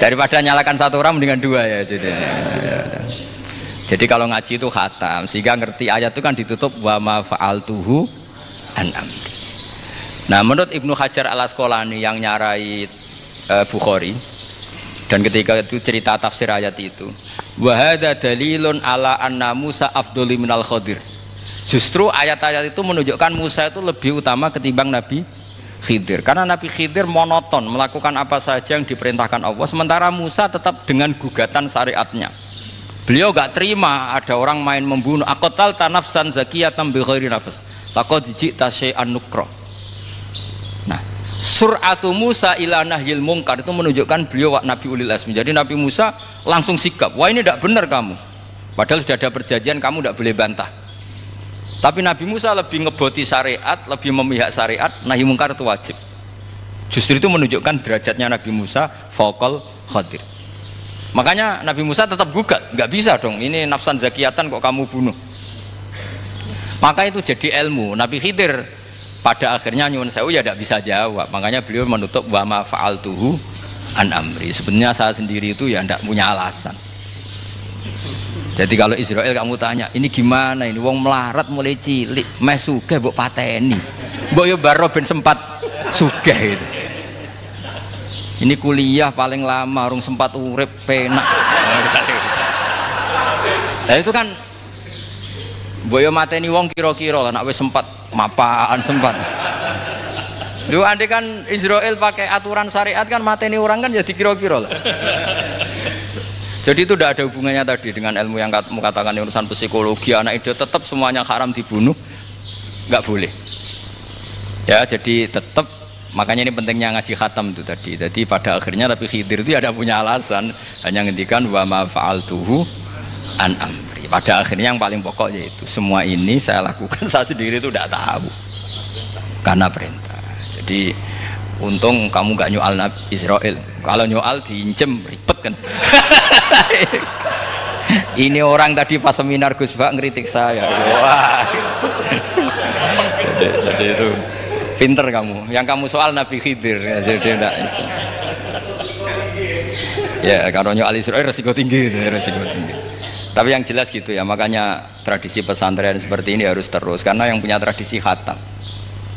Daripada nyalakan 1 orang mendingan 2 ya. Jadi kalau ngaji itu khatam, sehingga ngerti ayat itu kan ditutup wa ma fa'altuhu an amri. Nah, menurut Ibnu Hajar Al-Asqalani yang nyarai Bukhari, dan ketika itu cerita tafsir ayat itu, wa hadza dalilun ala anna Musa afdhali minal Khadir. Justru ayat-ayat itu menunjukkan Musa itu lebih utama ketimbang Nabi Khidir. Karena Nabi Khidir monoton melakukan apa saja yang diperintahkan Allah, sementara Musa tetap dengan gugatan syariatnya. Beliau gak terima ada orang main membunuh. Aqtal tanafsan zakiyatan bi ghairi nafs. Laqad ji'ta syai'an nukra. Nah, sur'atu Musa ila nahyil munkar itu menunjukkan beliau Nabi ulil azmi. Jadi Nabi Musa langsung sikap, wah ini tidak benar kamu. Padahal sudah ada perjanjian, kamu tidak boleh bantah. Tapi Nabi Musa lebih ngeboti syariat, lebih memihak syariat, nahi munkar itu wajib. Justru itu menunjukkan derajatnya Nabi Musa faqal Khadir. Makanya Nabi Musa tetap gugat, nggak bisa dong, ini nafsan zakiyatan kok kamu bunuh. Maka itu jadi ilmu. Nabi Khidir pada akhirnya nyuwun sewu ya tidak bisa jawab. Makanya beliau menutup wa ma fa'altuhu an amri. Sebenarnya saya sendiri itu ya tidak punya alasan. Jadi kalau Israel kamu tanya, ini gimana ini wong melarat mulai cilik, meh sugih mbok pateni. Mbok yo baro ben sempat sugih itu. Ini kuliah paling lama urung sempat urip penak. Nah itu kan boyo mateni wong kira-kira lah, nak wis sempat mapan sempat. Lu andai kan Israel pakai aturan syariat kan mateni orang kan jadi kira-kira lah. Jadi itu tidak ada hubungannya tadi dengan ilmu yang kamu katakan urusan psikologi anak itu tetap semuanya haram dibunuh, nggak boleh. Ya jadi tetap makanya ini pentingnya ngaji khatam itu tadi. Jadi pada akhirnya Nabi Khidir itu ada punya alasan, hanya ngendikan wa ma fa'altuhu an amri. Pada akhirnya yang paling pokok yaitu semua ini saya lakukan saya sendiri itu tidak tahu karena perintah. Jadi untung kamu nggak nyual Nabi Israel. Kalau nyual diincem ribet kan. Ini orang tadi pas seminar Gus Bak ngeritik saya. Wah. Jadi itu pinter kamu. Yang kamu soal Nabi Khidir. Jadi enggak itu. Ya kalau nyual Israel resiko tinggi itu, resiko tinggi. Tapi yang jelas gitu ya, makanya tradisi pesantren seperti ini harus terus karena yang punya tradisi khatam.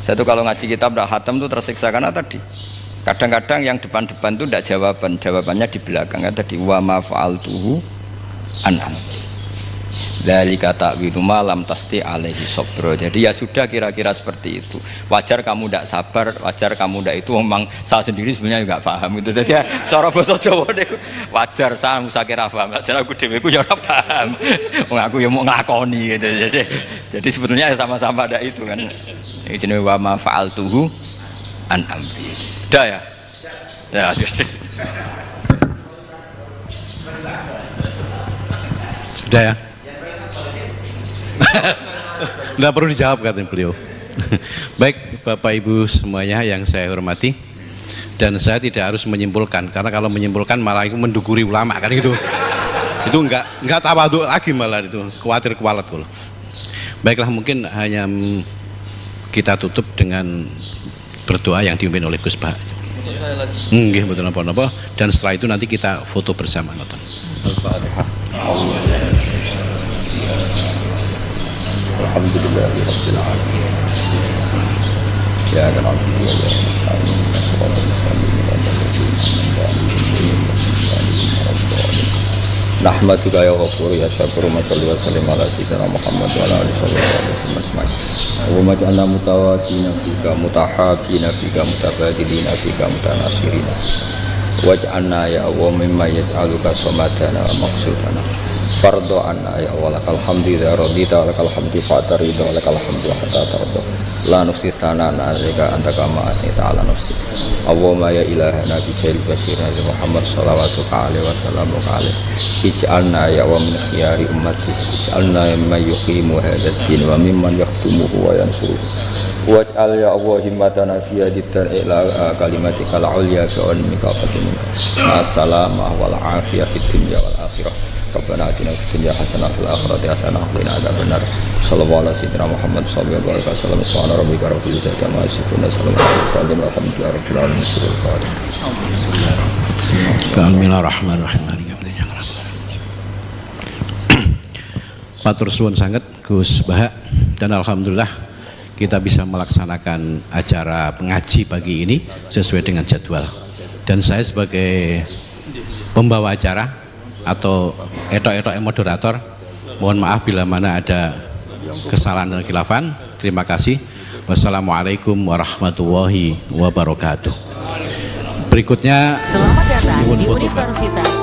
Saya tuh kalau ngaji kitab tidak khatam tuh tersiksa karena tadi kadang-kadang yang depan-depan itu tidak jawabannya di belakang kan tadi wa ma fa'altuhu an amri. Dzalika ta'wilu ma lam tasti alaihi sabra. Jadi ya sudah kira-kira seperti itu. Wajar kamu tidak sabar, wajar kamu tidak itu memang saya sendiri sebenarnya enggak paham itu. Jadi cara basa Jawa niku wajar saya musakira paham. Jadi aku dhewe ku ya ora paham. Wong aku ya mau nglakoni gitu. Jadi sebetulnya sama-sama ada itu kan. Ini jenenge wa ma fa'altuhu an amri. Udah ya? Ya, Sudah ya? Tidak perlu dijawab katanya beliau. Baik Bapak Ibu semuanya yang saya hormati, dan saya tidak harus menyimpulkan, karena kalau menyimpulkan malah itu menduguri ulama kan gitu. Itu enggak tawadhu lagi, malah itu khawatir kualat kalau. Baiklah, mungkin hanya kita tutup dengan berdoa yang dipimpin oleh Gus Bah. Nggih, betul napa-napa, dan setelah itu nanti kita foto bersama nonton. Al-Fatihah. Alhamdulillahirabbil alamin. Ya Rabbi wa ya Nasta'in. Nahmaduka ya Ghafur ya Syakur wa salli wa sallim ala sayyidina Muhammad wa ala alihi wa sahbihi. Wa maj'alna mutawaddina fika mutahabina fika mutabadilina fika mutanasirina. Waj'alna ya Allah mimma yaj'aluka samadana wa maqsudana. Fardo anna ya Allah lakal hamdu idza radita wa lakal hamdu fa'ta ridha wa lakal hamdu hatta tarda. La nufsi thanana alaika anta kama athnita ala nafsi. Allahumma ya ilahana bi jail bashir nabi Muhammad sallallahu alaihi wasallam ij'alna ya wa min khiyari ummati ij'alna mimman yuqimu hadzal din wa mimman yakhtumuhu wa yansuruhu. Waj'al ya Allah himmatana fi hadithar ila kalimatikal ulya wa mika fatimika. Assalamah wal afiyah fid dunya wal akhirah. Rabbana atina fid dunya hasanah fil akhirati hasanah wa qina adzabannar. Sallallahu alaihi sayyidina Muhammad sallallahu alaihi wasallam. Subhana rabbika rabbil izzati amma yasifun. Salamun alaihi walhamdulillahi rabbil alamin. Bismillahirrahmanirrahim. Matur suwun sanget Gus Bah, dan alhamdulillah kita bisa melaksanakan acara pengaji pagi ini sesuai dengan jadwal. Dan saya sebagai pembawa acara atau etok-etok moderator, mohon maaf bila mana ada kesalahan dan khilafan. Terima kasih. Wassalamualaikum warahmatullahi wabarakatuh. Berikutnya, selamat datang di Universitas